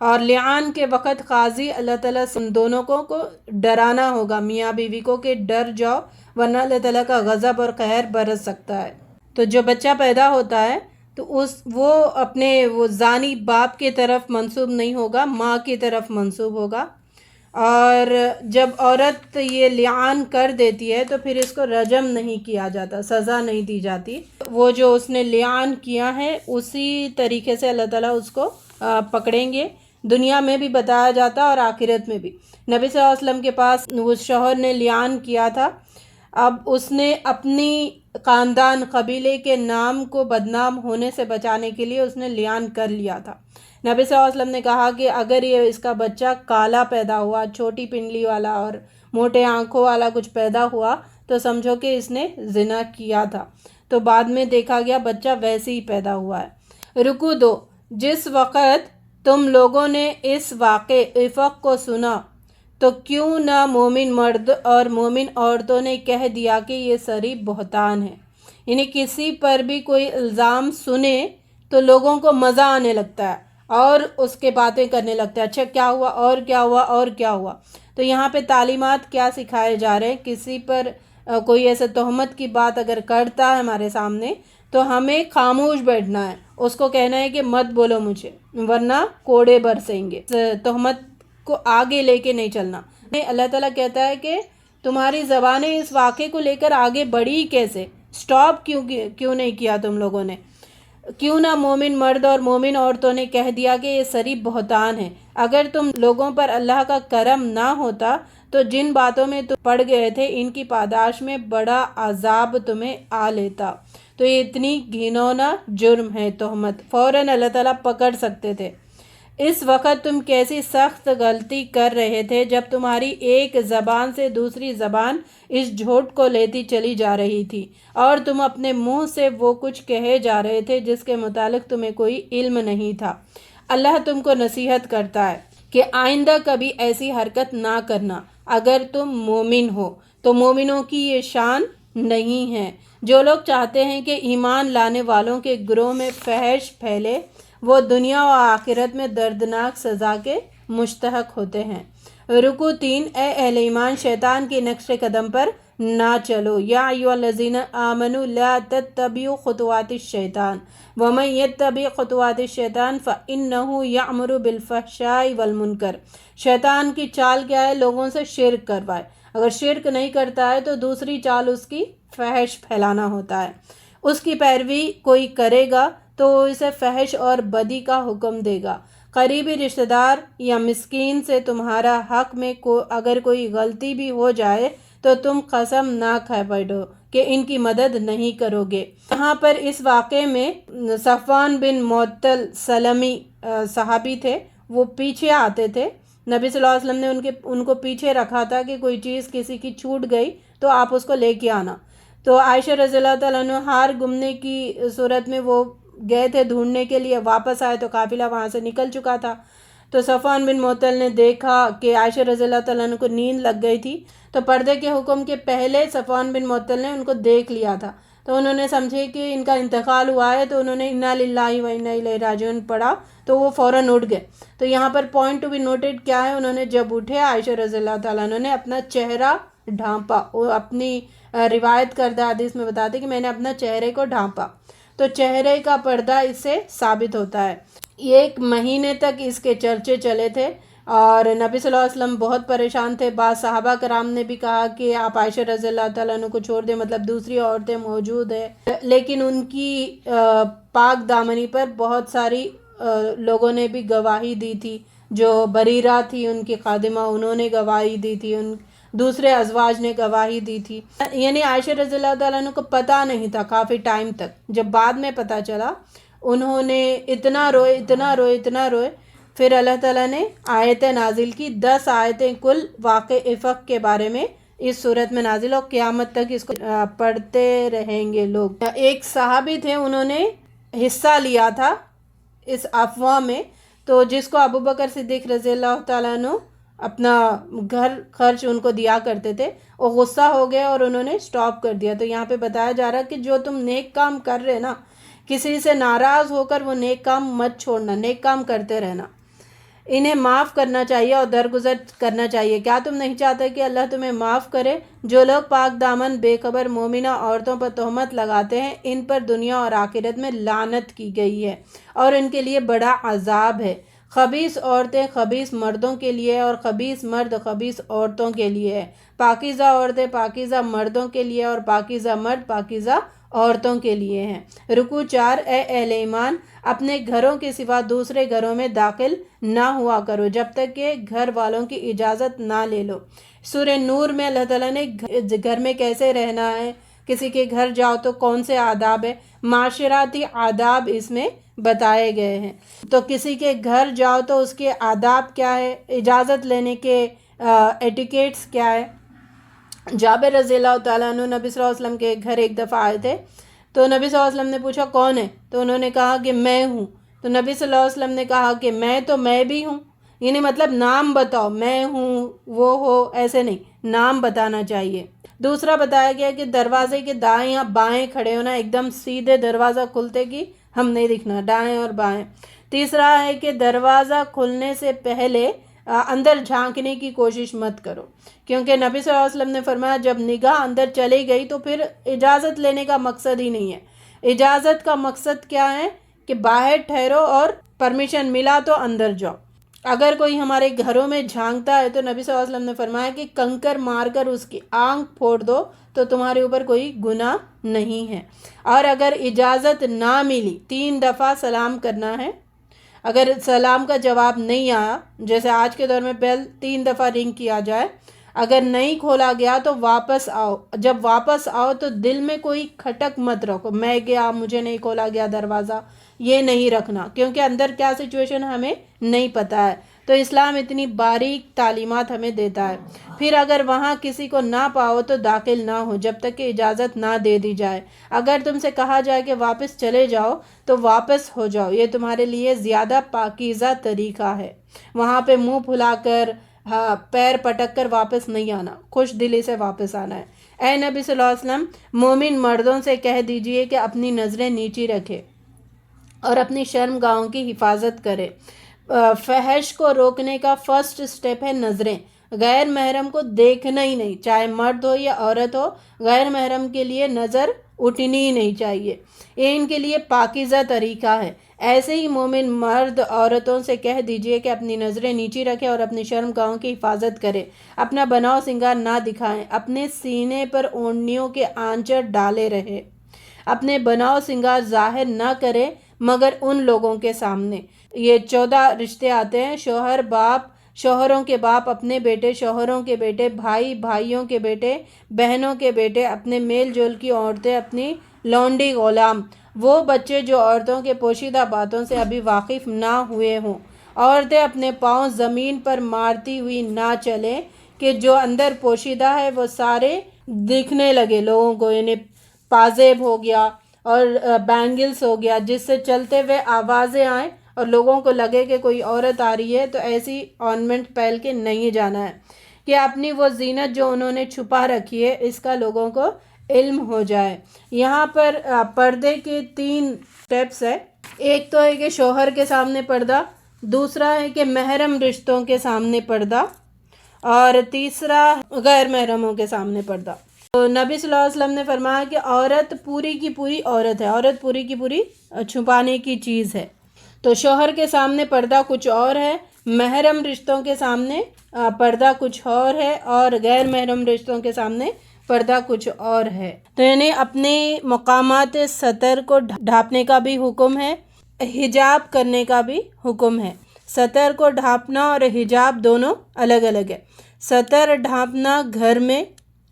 اور لعان کے وقت قاضی اللہ تعالیٰ سے ان دونوں کو ڈرانا ہوگا، میاں بیوی کو، کہ ڈر جاؤ ورنہ اللہ تعالیٰ کا غضب اور قہر برس سکتا ہے۔ تو جو بچہ پیدا ہوتا ہے تو وہ اپنے زانی باپ کی طرف منسوب نہیں ہوگا، ماں کی طرف منسوب ہوگا، اور جب عورت یہ لعان کر دیتی ہے تو پھر اس کو رجم نہیں کیا جاتا، سزا نہیں دی جاتی، وہ جو اس نے لعان کیا ہے اسی طریقے سے اللہ تعالیٰ اس کو پکڑیں گے۔ دنیا میں بھی بتایا جاتا اور آخرت میں بھی۔ نبی صلی اللہ علیہ وسلم کے پاس اس شوہر نے لعان کیا تھا، اب اس نے اپنی خاندان قبیلے کے نام کو بدنام ہونے سے بچانے کے لیے اس نے لعان کر لیا تھا۔ نبی صلی اللہ علیہ وسلم نے کہا کہ اگر یہ اس کا بچہ کالا پیدا ہوا، چھوٹی پنڈلی والا اور موٹے آنکھوں والا کچھ پیدا ہوا تو سمجھو کہ اس نے زنا کیا تھا۔ تو بعد میں دیکھا گیا بچہ ویسے ہی پیدا ہوا ہے۔ رکو 2، جس وقت تم لوگوں نے اس واقع افق کو سنا تو کیوں نہ مومن مرد اور مومن عورتوں نے کہہ دیا کہ یہ صریح بہتان ہے۔ یعنی کسی پر بھی کوئی الزام سنے تو لوگوں کو مزہ آنے لگتا ہے اور اس کے باتیں کرنے لگتا ہے، اچھا کیا ہوا اور کیا ہوا اور کیا ہوا۔ تو یہاں پہ تعلیمات کیا سکھائے جا رہے ہیں، کسی پر کوئی ایسے تہمت کی بات اگر کرتا ہے ہمارے سامنے تو ہمیں خاموش بیٹھنا ہے، اس کو کہنا ہے کہ مت بولو مجھے ورنہ کوڑے برسیں گے، تہمت کو آگے لے کے نہیں چلنا۔ اللہ تعالیٰ کہتا ہے کہ تمہاری زبانیں اس واقعے کو لے کر آگے بڑھی کیسے، سٹاپ کیوں نہیں کیا تم لوگوں نے؟ کیوں نہ مومن مرد اور مومن عورتوں نے کہہ دیا کہ یہ صریح بہتان ہے۔ اگر تم لوگوں پر اللہ کا کرم نہ ہوتا تو جن باتوں میں تم پڑ گئے تھے ان کی پاداش میں بڑا عذاب تمہیں آ لیتا۔ تو یہ اتنی گھنونا جرم ہے تہمت، فوراً اللہ تعالیٰ پکڑ سکتے تھے۔ اس وقت تم کیسی سخت غلطی کر رہے تھے جب تمہاری ایک زبان سے دوسری زبان اس جھوٹ کو لیتی چلی جا رہی تھی، اور تم اپنے منہ سے وہ کچھ کہے جا رہے تھے جس کے متعلق تمہیں کوئی علم نہیں تھا۔ اللہ تم کو نصیحت کرتا ہے کہ آئندہ کبھی ایسی حرکت نہ کرنا۔ اگر تم مومن ہو تو مومنوں کی یہ شان نہیں ہے۔ جو لوگ چاہتے ہیں کہ ایمان لانے والوں کے گروہ میں فحش پھیلے وہ دنیا و آخرت میں دردناک سزا کے مستحق ہوتے ہیں۔ رکو 3، اے اہل ایمان شیطان کے نقش قدم پر نہ چلو۔ یا ایھا الذین آمنوا لا تتبعوا خطوات الشیطان ومن یتبع خطوات الشیطان فإنہ یأمر بالفحشاء والمنکر۔ شیطان کی چال کیا ہے؟ لوگوں سے شرک کروائے، اگر شرک نہیں کرتا ہے تو دوسری چال اس کی فحش پھیلانا ہوتا ہے، اس کی پیروی کوئی کرے گا تو وہ اسے فحش اور بدی کا حکم دے گا، قریبی رشتہ دار یا مسکین سے تمہارا حق میں اگر کوئی غلطی بھی ہو جائے تو تم قسم نہ کھا بیٹھو کہ ان کی مدد نہیں کرو گے۔ یہاں پر اس واقعے میں صفوان بن معطل سلمی صحابی تھے، وہ پیچھے آتے تھے، نبی صلی اللہ علیہ وسلم نے ان کو پیچھے رکھا تھا کہ کوئی چیز کسی کی چھوٹ گئی تو آپ اس کو لے کے آنا۔ تو عائشہ رضی اللہ تعالیٰ عنہ ہار گمنے کی صورت میں وہ گئے تھے ڈھونڈنے کے لیے، واپس آئے تو قافلہ وہاں سے نکل چکا تھا۔ تو صفوان بن معطل نے دیکھا کہ عائشہ رضی اللہ تعالیٰ عنہ کو نیند لگ گئی تھی، تو پردے کے حکم کے پہلے صفوان بن معطل نے ان کو دیکھ لیا تھا، تو انہوں نے سمجھے کہ ان کا انتقال ہوا ہے، تو انہوں نے انا للہ و انا الیہ راجعون پڑھا، تو وہ فوراً اٹھ گئے۔ تو یہاں پر پوائنٹ ٹو بی نوٹڈ کیا ہے، انہوں نے جب اٹھے عائشہ رضی اللہ تعالیٰ عنہ نے اپنا چہرہ ڈھانپا، وہ اپنی روایت کردہ حدیث میں بتاتے کہ میں نے اپنا چہرے کو ڈھانپا، تو چہرے کا پردہ اس سے ثابت ہوتا ہے۔ 1 مہینے تک اس کے چرچے چلے تھے اور نبی صلی اللہ علیہ وسلم بہت پریشان تھے۔ بعض صحابہ کرام نے بھی کہا کہ آپ عائشہ رضی اللہ تعالیٰ عنہ کو چھوڑ دیں، مطلب دوسری عورتیں موجود ہیں، لیکن ان کی پاک دامنی پر بہت ساری لوگوں نے بھی گواہی دی تھی، جو بریرہ تھی ان کی خادمہ، انہوں نے گواہی دی تھی، دوسرے ازواج نے گواہی دی تھی، یعنی عائشہ رضی اللہ تعالیٰ عنہ کو پتہ نہیں تھا کافی ٹائم تک۔ جب بعد میں پتہ چلا انہوں نے اتنا روئے، پھر اللہ تعالیٰ نے آیتیں نازل کی، 10 آیتیں کل واقع افق کے بارے میں اس صورت میں نازل، اور قیامت تک اس کو پڑھتے رہیں گے لوگ۔ ایک صحابی تھے، انہوں نے حصہ لیا تھا اس افواہ میں، تو جس کو ابو بکر صدیق رضی اللہ تعالیٰ عنہ اپنا گھر خرچ ان کو دیا کرتے تھے، وہ غصہ ہو گئے اور انہوں نے سٹاپ کر دیا۔ تو یہاں پہ بتایا جا رہا ہے کہ جو تم نیک کام کر رہے نا، کسی سے ناراض ہو کر وہ نیک کام مت چھوڑنا، نیک کام کرتے رہنا، انہیں معاف کرنا چاہیے اور درگزر کرنا چاہیے۔ کیا تم نہیں چاہتے کہ اللہ تمہیں معاف کرے؟ جو لوگ پاک دامن بے خبر مومنہ عورتوں پر تہمت لگاتے ہیں، ان پر دنیا اور آخرت میں لعنت کی گئی ہے اور ان کے لیے بڑا عذاب ہے۔ خبیث عورتیں خبیث مردوں کے لیے اور خبیث مرد خبیث عورتوں کے لیے ہے، پاکیزہ عورتیں پاکیزہ مردوں کے لیے اور پاکیزہ مرد پاکیزہ عورتوں کے لیے ہیں۔ رکوع 4۔ اے اہل ایمان، اپنے گھروں کے سوا دوسرے گھروں میں داخل نہ ہوا کرو جب تک کہ گھر والوں کی اجازت نہ لے لو۔ سورہ نور میں اللہ تعالیٰ نے گھر میں کیسے رہنا ہے، کسی کے گھر جاؤ تو کون سے آداب ہے، معاشراتی آداب اس میں بتائے گئے ہیں۔ تو کسی کے گھر جاؤ تو اس کے آداب کیا ہے، اجازت لینے کے ایٹیکیٹس کیا ہے۔ جابر رضی اللہ تعالیٰ عنہ نبی صلی اللہ علیہ وسلم کے گھر ایک دفعہ آئے تھے، تو نبی صلی اللہ علیہ وسلم نے پوچھا کون ہے، تو انہوں نے کہا کہ میں ہوں۔ تو نبی صلی اللہ علیہ وسلم نے کہا کہ میں بھی ہوں، یعنی مطلب نام بتاؤ، میں ہوں وہ ہو ایسے نہیں، نام بتانا چاہیے۔ دوسرا بتایا گیا کہ دروازے کے دائیں یا بائیں کھڑے ہونا، ایک دم سیدھے دروازہ کھلتے کی ہم نہیں دکھنا، دائیں اور بائیں۔ تیسرا ہے کہ دروازہ کھلنے سے پہلے اندر جھانکنے کی کوشش مت کرو، کیونکہ نبی صلی اللہ علیہ وسلم نے فرمایا جب نگاہ اندر چلی گئی تو پھر اجازت لینے کا مقصد ہی نہیں ہے۔ اجازت کا مقصد کیا ہے کہ باہر ٹھہرو اور پرمیشن ملا تو اندر جاؤ۔ اگر کوئی ہمارے گھروں میں جھانکتا ہے تو نبی صلی اللہ علیہ وسلم نے فرمایا کہ کنکر مار کر اس کی آنکھ پھوڑ دو، تو تمہارے اوپر کوئی گناہ نہیں ہے۔ اور اگر اجازت نہ ملی 3 دفعہ سلام کرنا ہے، اگر سلام کا جواب نہیں آیا، جیسے آج کے دور میں بیل 3 دفعہ رنگ کیا جائے، اگر نہیں کھولا گیا تو واپس آؤ۔ جب واپس آؤ تو دل میں کوئی کھٹک مت رکھو، میں گیا مجھے نہیں کھولا گیا دروازہ، یہ نہیں رکھنا، کیونکہ اندر کیا سچویشن ہمیں نہیں پتہ ہے۔ تو اسلام اتنی باریک تعلیمات ہمیں دیتا ہے۔ پھر اگر وہاں کسی کو نہ پاؤ تو داخل نہ ہو جب تک کہ اجازت نہ دے دی جائے۔ اگر تم سے کہا جائے کہ واپس چلے جاؤ تو واپس ہو جاؤ، یہ تمہارے لیے زیادہ پاکیزہ طریقہ ہے۔ وہاں پہ منہ پھلا کر پیر پٹک کر واپس نہیں آنا، خوش دلی سے واپس آنا ہے۔ اے نبی صلی اللہ علیہ وسلم، مومن مردوں سے کہہ دیجئے کہ اپنی نظریں نیچی رکھے اور اپنی شرم گاہوں کی حفاظت کرے۔ فحش کو روکنے کا فرسٹ سٹیپ ہے نظریں۔ غیر محرم کو دیکھنا ہی نہیں، چاہے مرد ہو یا عورت ہو، غیر محرم کے لیے نظر اٹھنی ہی نہیں چاہیے، یہ ان کے لیے پاکیزہ طریقہ ہے۔ ایسے ہی مومن مرد عورتوں سے کہہ دیجئے کہ اپنی نظریں نیچی رکھے اور اپنی شرم گاہوں کی حفاظت کرے، اپنا بناؤ سنگار نہ دکھائیں، اپنے سینے پر اوڑھنیوں کے آنچر ڈالے رہے، اپنے بناؤ سنگار ظاہر نہ کرے مگر ان لوگوں کے سامنے۔ یہ 14 رشتے آتے ہیں، شوہر باپ، شوہروں کے باپ اپنے بیٹے، شوہروں کے بیٹے، بھائی بھائیوں کے بیٹے، بہنوں کے بیٹے، اپنے میل جول کی عورتیں، اپنی لونڈی غلام، وہ بچے جو عورتوں کے پوشیدہ باتوں سے ابھی واقف نہ ہوئے ہوں۔ عورتیں اپنے پاؤں زمین پر مارتی ہوئی نہ چلیں کہ جو اندر پوشیدہ ہے وہ سارے دکھنے لگے لوگوں کو، یعنی پازیب ہو گیا اور بینگلز ہو گیا، جس سے چلتے ہوئے آوازیں آئیں اور لوگوں کو لگے کہ کوئی عورت آ رہی ہے، تو ایسی آرنمنٹ پہن کے نہیں جانا ہے کہ اپنی وہ زینت جو انہوں نے چھپا رکھی ہے اس کا لوگوں کو علم ہو جائے۔ یہاں پر پردے کے 3 سٹیپس ہے۔ ایک تو ہے کہ شوہر کے سامنے پردہ، دوسرا ہے کہ محرم رشتوں کے سامنے پردہ، اور تیسرا غیر محرموں کے سامنے پردہ۔ تو نبی صلی اللہ علیہ وسلم نے فرمایا کہ عورت پوری کی پوری عورت ہے، عورت پوری کی پوری چھپانے کی چیز ہے۔ تو شوہر کے سامنے پردہ کچھ اور ہے، محرم رشتوں کے سامنے پردہ کچھ اور ہے، اور غیر محرم رشتوں کے سامنے پردہ کچھ اور ہے۔ تو یعنی اپنے مقامات ستر کو ڈھانپنے کا بھی حکم ہے، حجاب کرنے کا بھی حکم ہے۔ ستر کو ڈھانپنا اور حجاب دونوں الگ الگ ہے۔ ستر ڈھانپنا گھر میں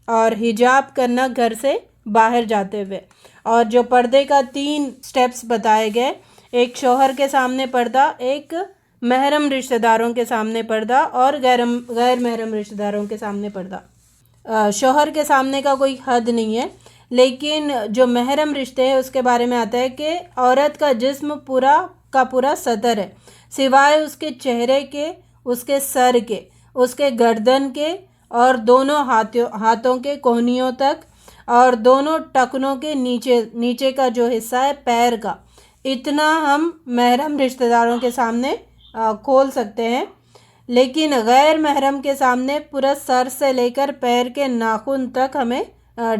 اور حجاب کرنا گھر سے باہر جاتے ہوئے۔ اور جو پردے کا 3 سٹیپس بتائے گئے، ایک شوہر کے سامنے پردہ، ایک محرم رشتہ داروں کے سامنے پردہ، اور غیر محرم رشتہ داروں کے سامنے پردہ۔ شوہر کے سامنے کا کوئی حد نہیں ہے، لیکن جو محرم رشتے ہیں اس کے بارے میں آتا ہے کہ عورت کا جسم پورا کا پورا ستر ہے، سوائے اس کے چہرے کے، اس کے سر کے، اس کے گردن کے، اور دونوں ہاتھوں کے کونیوں تک، اور دونوں ٹکنوں کے نیچے کا جو حصہ ہے پیر کا، اتنا ہم محرم رشتہ داروں کے سامنے کھول سکتے ہیں، لیکن غیر محرم کے سامنے پورا سر سے لے کر پیر کے ناخن تک ہمیں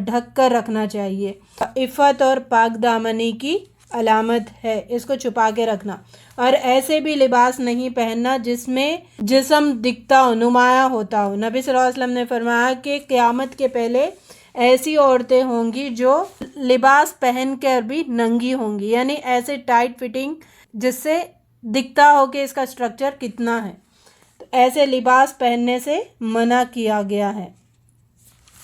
ڈھک کر رکھنا چاہیے۔ عفت اور پاک دامنی کی علامت ہے اس کو چھپا کے رکھنا، اور ایسے بھی لباس نہیں پہننا جس میں جسم دکھتا ہو، نمایاں ہوتا ہو۔ نبی صلی اللہ علیہ وسلم نے فرمایا کہ قیامت کے پہلے ایسی عورتیں ہوں گی جو لباس پہن کر بھی ننگی ہوں گی، یعنی ایسے ٹائٹ فٹنگ جس سے دکھتا ہو کہ اس کا سٹرکچر کتنا ہے، تو ایسے لباس پہننے سے منع کیا گیا ہے۔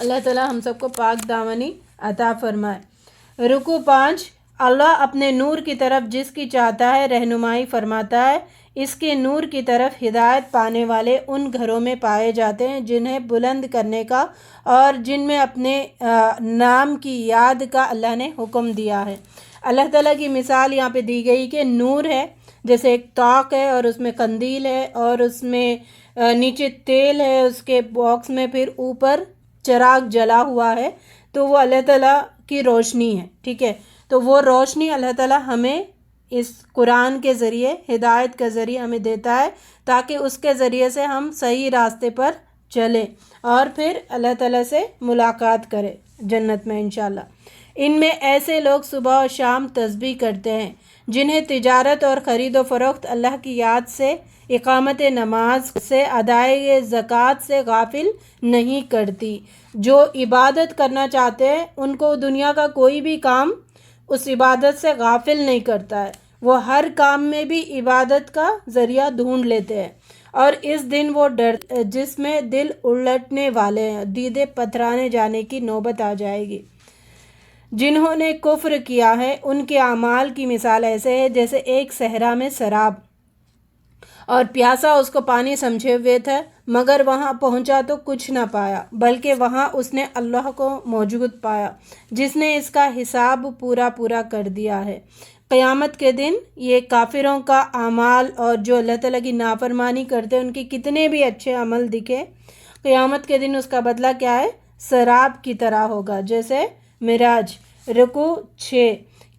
اللہ تعالیٰ ہم سب کو پاک دامنی عطا فرمائے۔ رکوع 5، اللہ اپنے نور کی طرف جس کی چاہتا ہے رہنمائی فرماتا ہے، اس کے نور کی طرف ہدایت پانے والے ان گھروں میں پائے جاتے ہیں جنہیں بلند کرنے کا اور جن میں اپنے نام کی یاد کا اللہ نے حکم دیا ہے۔ اللہ تعالیٰ کی مثال یہاں پہ دی گئی کہ نور ہے، جیسے ایک طاق ہے اور اس میں قندیل ہے، اور اس میں نیچے تیل ہے، اس کے باکس میں پھر اوپر چراغ جلا ہوا ہے، تو وہ اللہ تعالیٰ کی روشنی ہے، ٹھیک ہے۔ تو وہ روشنی اللہ تعالیٰ ہمیں اس قرآن کے ذریعے، ہدایت کے ذریعے ہمیں دیتا ہے، تاکہ اس کے ذریعے سے ہم صحیح راستے پر چلیں اور پھر اللہ تعالیٰ سے ملاقات کریں جنت میں انشاءاللہ۔ ان میں ایسے لوگ صبح و شام تسبیح کرتے ہیں جنہیں تجارت اور خرید و فروخت اللہ کی یاد سے، اقامت نماز سے، ادائے زکوٰۃ سے غافل نہیں کرتی۔ جو عبادت کرنا چاہتے ہیں ان کو دنیا کا کوئی بھی کام اس عبادت سے غافل نہیں کرتا ہے، وہ ہر کام میں بھی عبادت کا ذریعہ ڈھونڈ لیتے ہیں، اور اس دن وہ ڈر جس میں دل الٹنے والے ہیں، دیدے پتھرانے جانے کی نوبت آ جائے گی۔ جنہوں نے کفر کیا ہے ان کے اعمال کی مثال ایسے ہے جیسے ایک صحرا میں سراب، اور پیاسا اس کو پانی سمجھے ہوئے تھا، مگر وہاں پہنچا تو کچھ نہ پایا، بلکہ وہاں اس نے اللہ کو موجود پایا جس نے اس کا حساب پورا کر دیا ہے۔ قیامت کے دن یہ کافروں کا اعمال، اور جو اللہ تعالیٰ کی نافرمانی کرتے ہیں ان کے کتنے بھی اچھے عمل دکھے، قیامت کے دن اس کا بدلہ کیا ہے؟ سراب کی طرح ہوگا، جیسے معراج۔ رکوع 6،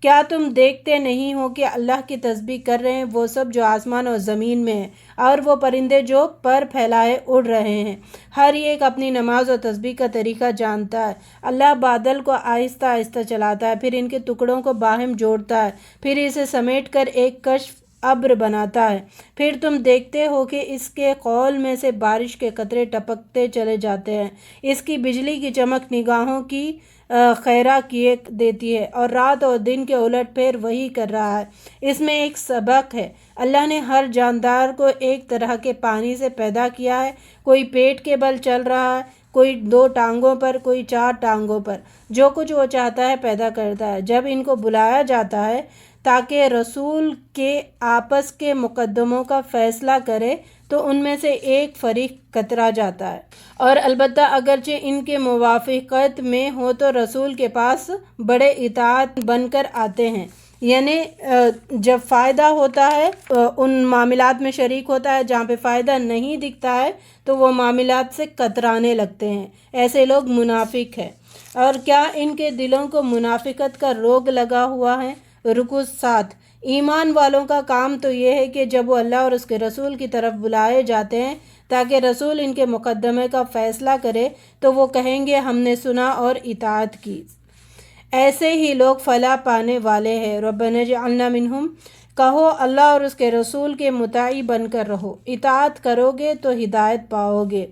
کیا تم دیکھتے نہیں ہو کہ اللہ کی تسبیح کر رہے ہیں وہ سب جو آسمان اور زمین میں ہیں، اور وہ پرندے جو پر پھیلائے اڑ رہے ہیں، ہر ایک اپنی نماز اور تسبیح کا طریقہ جانتا ہے۔ اللہ بادل کو آہستہ آہستہ چلاتا ہے، پھر ان کے ٹکڑوں کو باہم جوڑتا ہے، پھر اسے سمیٹ کر ایک کشف ابر بناتا ہے، پھر تم دیکھتے ہو کہ اس کے قول میں سے بارش کے قطرے ٹپکتے چلے جاتے ہیں، اس کی بجلی کی چمک نگاہوں کی خیرہ کیے دیتی ہے اور رات اور دن کے الٹ پھیر وہی کر رہا ہے۔ اس میں ایک سبق ہے۔ اللہ نے ہر جاندار کو ایک طرح کے پانی سے پیدا کیا ہے۔ کوئی پیٹ کے بل چل رہا ہے، کوئی 2 ٹانگوں پر، کوئی 4 ٹانگوں پر۔ جو کچھ وہ چاہتا ہے پیدا کرتا ہے۔ جب ان کو بلایا جاتا ہے تاکہ رسول کے آپس کے مقدموں کا فیصلہ کرے تو ان میں سے ایک فریق کترا جاتا ہے، اور البتہ اگرچہ ان کے موافقت میں ہو تو رسول کے پاس بڑے اطاعت بن کر آتے ہیں، یعنی جب فائدہ ہوتا ہے ان معاملات میں شریک ہوتا ہے، جہاں پہ فائدہ نہیں دکھتا ہے تو وہ معاملات سے کترانے لگتے ہیں۔ ایسے لوگ منافق ہیں۔ اور کیا ان کے دلوں کو منافقت کا روگ لگا ہوا ہے؟ رکوع 7۔ ایمان والوں کا کام تو یہ ہے کہ جب وہ اللہ اور اس کے رسول کی طرف بلائے جاتے ہیں تاکہ رسول ان کے مقدمے کا فیصلہ کرے تو وہ کہیں گے ہم نے سنا اور اطاعت کی۔ ایسے ہی لوگ فلاح پانے والے ہیں۔ ربنا اجعلنا منہم، کہو اللہ اور اس کے رسول کے مطیع بن کر رہو۔ اطاعت کرو گے تو ہدایت پاؤ گے،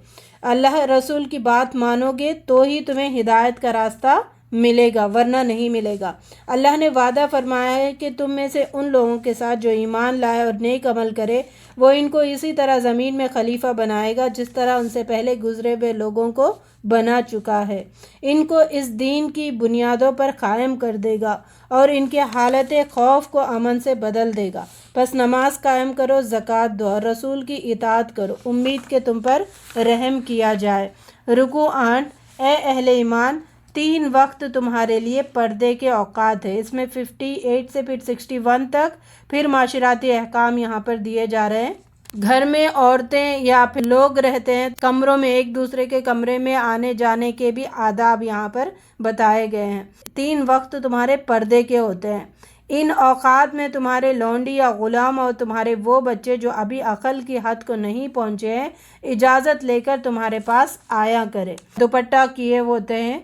اللہ رسول کی بات مانو گے تو ہی تمہیں ہدایت کا راستہ ملے گا، ورنہ نہیں ملے گا۔ اللہ نے وعدہ فرمایا ہے کہ تم میں سے ان لوگوں کے ساتھ جو ایمان لائے اور نیک عمل کرے وہ ان کو اسی طرح زمین میں خلیفہ بنائے گا جس طرح ان سے پہلے گزرے ہوئے لوگوں کو بنا چکا ہے۔ ان کو اس دین کی بنیادوں پر قائم کر دے گا اور ان کے حالت خوف کو امن سے بدل دے گا۔ بس نماز قائم کرو، زکوٰۃ دو اور رسول کی اطاعت کرو، امید کہ تم پر رحم کیا جائے۔ رکوع 8۔ اے اہل ایمان، 3 وقت تمہارے لیے پردے کے اوقات ہیں۔ اس میں 58 سے پھر 61 تک پھر معاشراتی احکام یہاں پر دیے جا رہے ہیں۔ گھر میں عورتیں یا پھر لوگ رہتے ہیں کمروں میں، ایک دوسرے کے کمرے میں آنے جانے کے بھی آداب یہاں پر بتائے گئے ہیں۔ 3 وقت تمہارے پردے کے ہوتے ہیں۔ ان اوقات میں تمہارے لونڈی یا غلام اور تمہارے وہ بچے جو ابھی عقل کی حد کو نہیں پہنچے ہیں اجازت لے کر تمہارے پاس آیا کرے۔ دوپٹہ کیے ہوتے ہیں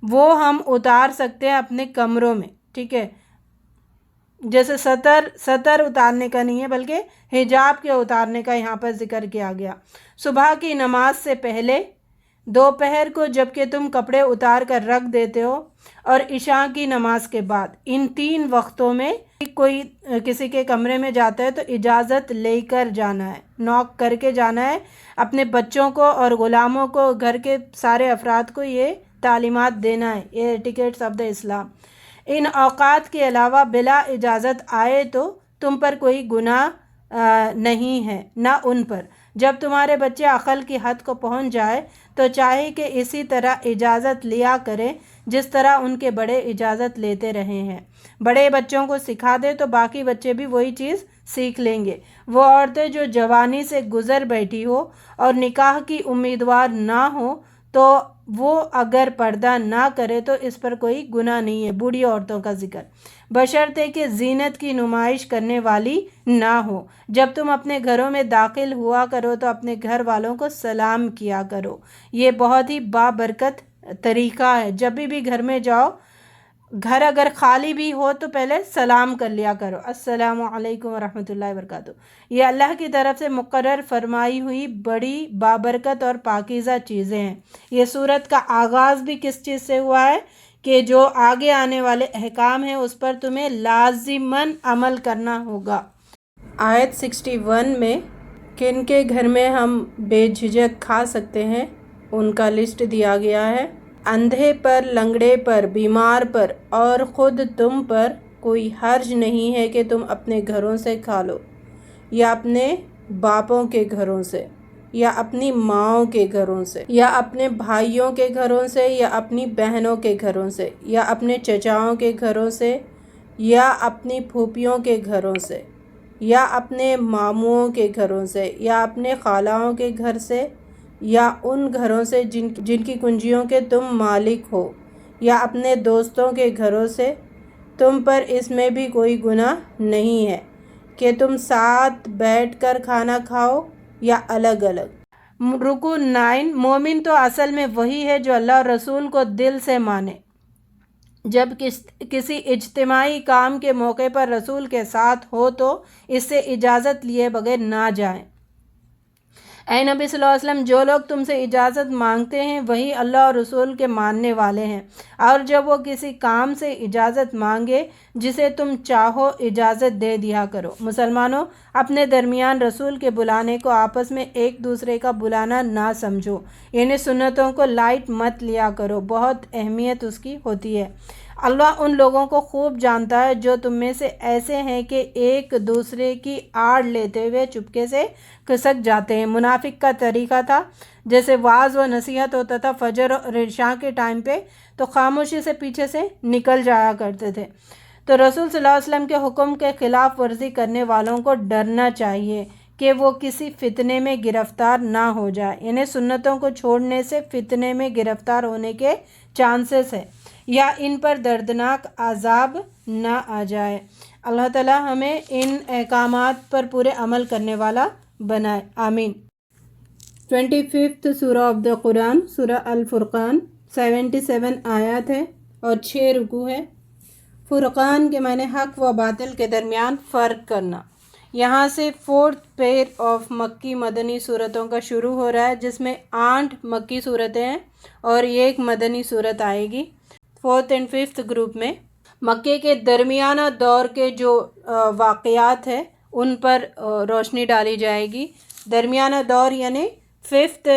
وہ ہم اتار سکتے ہیں اپنے کمروں میں، ٹھیک ہے، جیسے ستر اتارنے کا نہیں ہے بلکہ حجاب کے اتارنے کا یہاں پر ذکر کیا گیا۔ صبح کی نماز سے پہلے، دوپہر کو جب کہ تم کپڑے اتار کر رکھ دیتے ہو، اور عشاء کی نماز کے بعد۔ ان 3 وقتوں میں کوئی کسی کے کمرے میں جاتا ہے تو اجازت لے کر جانا ہے، نوک کر کے جانا ہے۔ اپنے بچوں کو اور غلاموں کو، گھر کے سارے افراد کو یہ تعلیمات دینا ہے، یہ ایٹیکیٹس آف دا اسلام۔ ان اوقات کے علاوہ بلا اجازت آئے تو تم پر کوئی گناہ نہیں ہے، نہ ان پر۔ جب تمہارے بچے عقل کی حد کو پہنچ جائے تو چاہیے کہ اسی طرح اجازت لیا کریں جس طرح ان کے بڑے اجازت لیتے رہے ہیں۔ بڑے بچوں کو سکھا دے تو باقی بچے بھی وہی چیز سیکھ لیں گے۔ وہ عورتیں جو جوانی سے گزر بیٹھی ہو اور نکاح کی امیدوار نہ ہو تو وہ اگر پردہ نہ کرے تو اس پر کوئی گناہ نہیں ہے۔ بوڑھی عورتوں کا ذکر، بشرطے کہ زینت کی نمائش کرنے والی نہ ہو۔ جب تم اپنے گھروں میں داخل ہوا کرو تو اپنے گھر والوں کو سلام کیا کرو، یہ بہت ہی بابرکت طریقہ ہے۔ جب بھی گھر میں جاؤ، گھر اگر خالی بھی ہو تو پہلے سلام کر لیا کرو، السلام علیکم ورحمۃ اللہ وبرکاتہ۔ یہ اللہ کی طرف سے مقرر فرمائی ہوئی بڑی بابرکت اور پاکیزہ چیزیں ہیں۔ یہ سورت کا آغاز بھی کس چیز سے ہوا ہے کہ جو آگے آنے والے احکام ہیں اس پر تمہیں لازماً عمل کرنا ہوگا۔ آیت 61 میں کن کے گھر میں ہم بے جھجک کھا سکتے ہیں ان کا لسٹ دیا گیا ہے۔ اندھے پر، لنگڑے پر، بیمار پر اور خود تم پر کوئی حرج نہیں ہے کہ تم اپنے گھروں سے کھا لو، یا اپنے باپوں کے گھروں سے، یا اپنی ماؤں کے گھروں سے، یا اپنے بھائیوں کے گھروں سے، یا اپنی بہنوں کے گھروں سے، یا اپنے چچاؤں کے گھروں سے، یا اپنی پھوپھیوں کے گھروں سے، یا اپنے ماموں کے گھروں سے، یا اپنے خالاؤں کے گھر سے، یا ان گھروں سے جن کی کنجیوں کے تم مالک ہو، یا اپنے دوستوں کے گھروں سے۔ تم پر اس میں بھی کوئی گناہ نہیں ہے کہ تم ساتھ بیٹھ کر کھانا کھاؤ یا الگ الگ۔ رکوع 9۔ مومن تو اصل میں وہی ہے جو اللہ اور رسول کو دل سے مانے۔ جب کسی اجتماعی کام کے موقع پر رسول کے ساتھ ہو تو اس سے اجازت لیے بغیر نہ جائیں۔ اے نبی صلی اللہ علیہ وسلم، جو لوگ تم سے اجازت مانگتے ہیں وہی اللہ اور رسول کے ماننے والے ہیں، اور جب وہ کسی کام سے اجازت مانگے جسے تم چاہو اجازت دے دیا کرو۔ مسلمانوں، اپنے درمیان رسول کے بلانے کو آپس میں ایک دوسرے کا بلانا نہ سمجھو، یعنی سنتوں کو لائٹ مت لیا کرو، بہت اہمیت اس کی ہوتی ہے۔ اللہ ان لوگوں کو خوب جانتا ہے جو تم میں سے ایسے ہیں کہ ایک دوسرے کی آڑ لیتے ہوئے چپکے سے کھسک جاتے ہیں۔ منافق کا طریقہ تھا، جیسے واعظ و نصیحت ہوتا تھا فجر اور عشاء کے ٹائم پہ تو خاموشی سے پیچھے سے نکل جایا کرتے تھے۔ تو رسول صلی اللہ علیہ وسلم کے حکم کے خلاف ورزی کرنے والوں کو ڈرنا چاہیے کہ وہ کسی فتنے میں گرفتار نہ ہو جائے، یعنی سنتوں کو چھوڑنے سے فتنے میں گرفتار ہونے کے چانسز ہے، یا ان پر دردناک عذاب نہ آ جائے۔ اللہ تعالیٰ ہمیں ان احکامات پر پورے عمل کرنے والا بنائے، آمین۔ 25 سورہ آف دا قرآن، سورہ الفرقان، 77 آیات ہے اور 6 رکوع ہے۔ فرقان کے معنی حق و باطل کے درمیان فرق کرنا۔ یہاں سے 4th پیر آف مکی مدنی صورتوں کا شروع ہو رہا ہے، جس میں 8 مکی صورتیں ہیں اور 1 مدنی صورت آئے گی 4th and 5th گروپ میں۔ مکے کے درمیانہ دور کے جو واقعات ہیں ان پر روشنی ڈالی جائے گی۔ درمیانہ دور یعنی 5th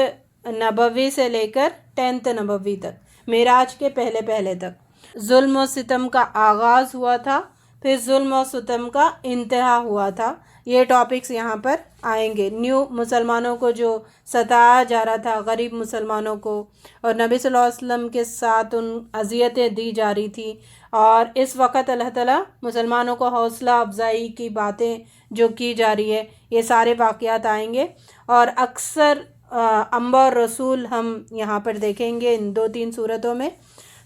نبوی سے لے کر 10th نبوی تک، معراج کے پہلے تک ظلم و ستم کا آغاز ہوا تھا، پھر ظلم و ستم کا انتہا ہوا تھا۔ یہ ٹاپکس یہاں پر آئیں گے۔ نیو مسلمانوں کو جو ستایا جا رہا تھا، غریب مسلمانوں کو، اور نبی صلی اللہ علیہ وسلم کے ساتھ ان اذیتیں دی جا رہی تھی، اور اس وقت اللہ تعالیٰ مسلمانوں کو حوصلہ افزائی کی باتیں جو کی جا رہی ہے، یہ سارے واقعات آئیں گے۔ اور اکثر انبیاء اور رسول ہم یہاں پر دیکھیں گے ان 2-3 صورتوں میں۔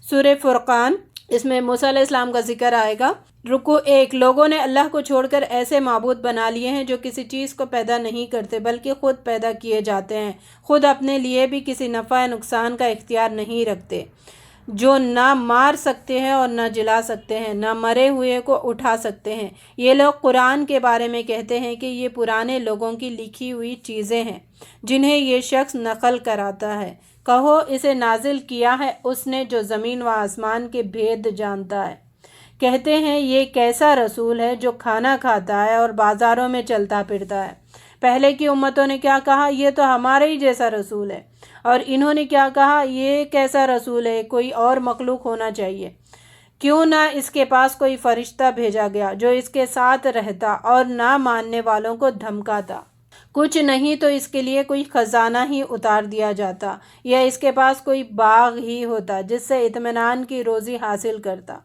سورہ فرقان، اس میں موسیٰ علیہ السلام کا ذکر آئے گا۔ رکوع 1، لوگوں نے اللہ کو چھوڑ کر ایسے معبود بنا لیے ہیں جو کسی چیز کو پیدا نہیں کرتے بلکہ خود پیدا کیے جاتے ہیں، خود اپنے لیے بھی کسی نفع یا نقصان کا اختیار نہیں رکھتے، جو نہ مار سکتے ہیں اور نہ جلا سکتے ہیں، نہ مرے ہوئے کو اٹھا سکتے ہیں۔ یہ لوگ قرآن کے بارے میں کہتے ہیں کہ یہ پرانے لوگوں کی لکھی ہوئی چیزیں ہیں جنہیں یہ شخص نقل کراتا ہے۔ کہو اسے نازل کیا ہے اس نے جو زمین و آسمان کے بھید جانتا ہے۔ کہتے ہیں یہ کیسا رسول ہے جو کھانا کھاتا ہے اور بازاروں میں چلتا پھرتا ہے۔ پہلے کی امتوں نے کیا کہا، یہ تو ہمارے ہی جیسا رسول ہے، اور انہوں نے کیا کہا، یہ کیسا رسول ہے، کوئی اور مخلوق ہونا چاہیے، کیوں نہ اس کے پاس کوئی فرشتہ بھیجا گیا جو اس کے ساتھ رہتا اور نہ ماننے والوں کو دھمکاتا۔ کچھ نہیں تو اس کے لیے کوئی خزانہ ہی اتار دیا جاتا، یا اس کے پاس کوئی باغ ہی ہوتا جس سے اطمینان کی روزی حاصل کرتا۔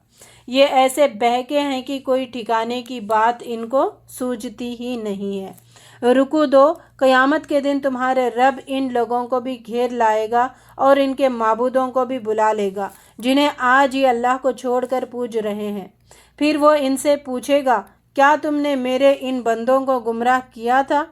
یہ ایسے بہکے ہیں کہ کوئی ٹھکانے کی بات ان کو سوجتی ہی نہیں ہے۔ رکوع 2، قیامت کے دن تمہارے رب ان لوگوں کو بھی گھیر لائے گا اور ان کے معبودوں کو بھی بلا لے گا جنہیں آج ہی اللہ کو چھوڑ کر پوج رہے ہیں۔ پھر وہ ان سے پوچھے گا، کیا تم نے میرے ان بندوں کو گمراہ کیا تھا،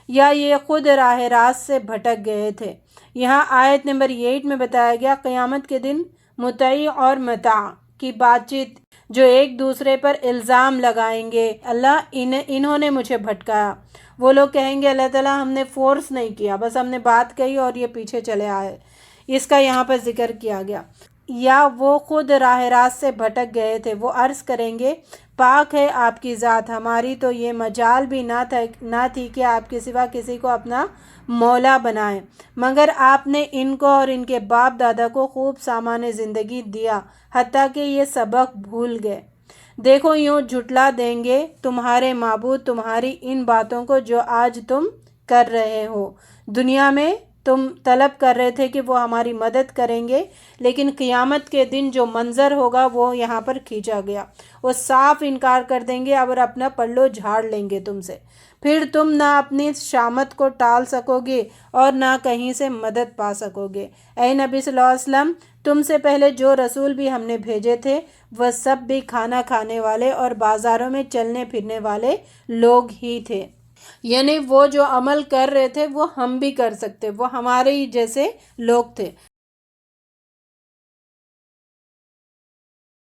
یا یہ خود راہ راست سے بھٹک گئے تھے؟ یہاں آیت نمبر 8 میں بتایا گیا قیامت کے دن مطیع اور مطاع کی بات چیت، جو ایک دوسرے پر الزام لگائیں گے، اللہ انہوں نے مجھے بھٹکایا۔ وہ لوگ کہیں گے اللہ تعالیٰ ہم نے فورس نہیں کیا، بس ہم نے بات کہی اور یہ پیچھے چلے آئے۔ اس کا یہاں پر ذکر کیا گیا۔ یا وہ خود راہ راست سے بھٹک گئے تھے، وہ عرض کریں گے پاک ہے آپ کی ذات، ہماری تو یہ مجال بھی نہ تھی کہ آپ کے سوا کسی کو اپنا مولا بنائیں، مگر آپ نے ان کو اور ان کے باپ دادا کو خوب سامان زندگی دیا حتیٰ کہ یہ سبق بھول گئے۔ دیکھو یوں جھٹلا دیں گے تمہارے معبود تمہاری ان باتوں کو جو آج تم کر رہے ہو۔ دنیا میں تم طلب کر رہے تھے کہ وہ ہماری مدد کریں گے، لیکن قیامت کے دن جو منظر ہوگا وہ یہاں پر کھینچا گیا، وہ صاف انکار کر دیں گے اور اپنا پلو جھاڑ لیں گے تم سے۔ پھر تم نہ اپنی شامت کو ٹال سکو گے اور نہ کہیں سے مدد پا سکو گے۔ اے نبی صلی اللہ علیہ وسلم، تم سے پہلے جو رسول بھی ہم نے بھیجے تھے وہ سب بھی کھانا کھانے والے اور بازاروں میں چلنے پھرنے والے لوگ ہی تھے، یعنی وہ جو عمل کر رہے تھے وہ ہم بھی کر سکتے، وہ ہمارے ہی جیسے لوگ تھے۔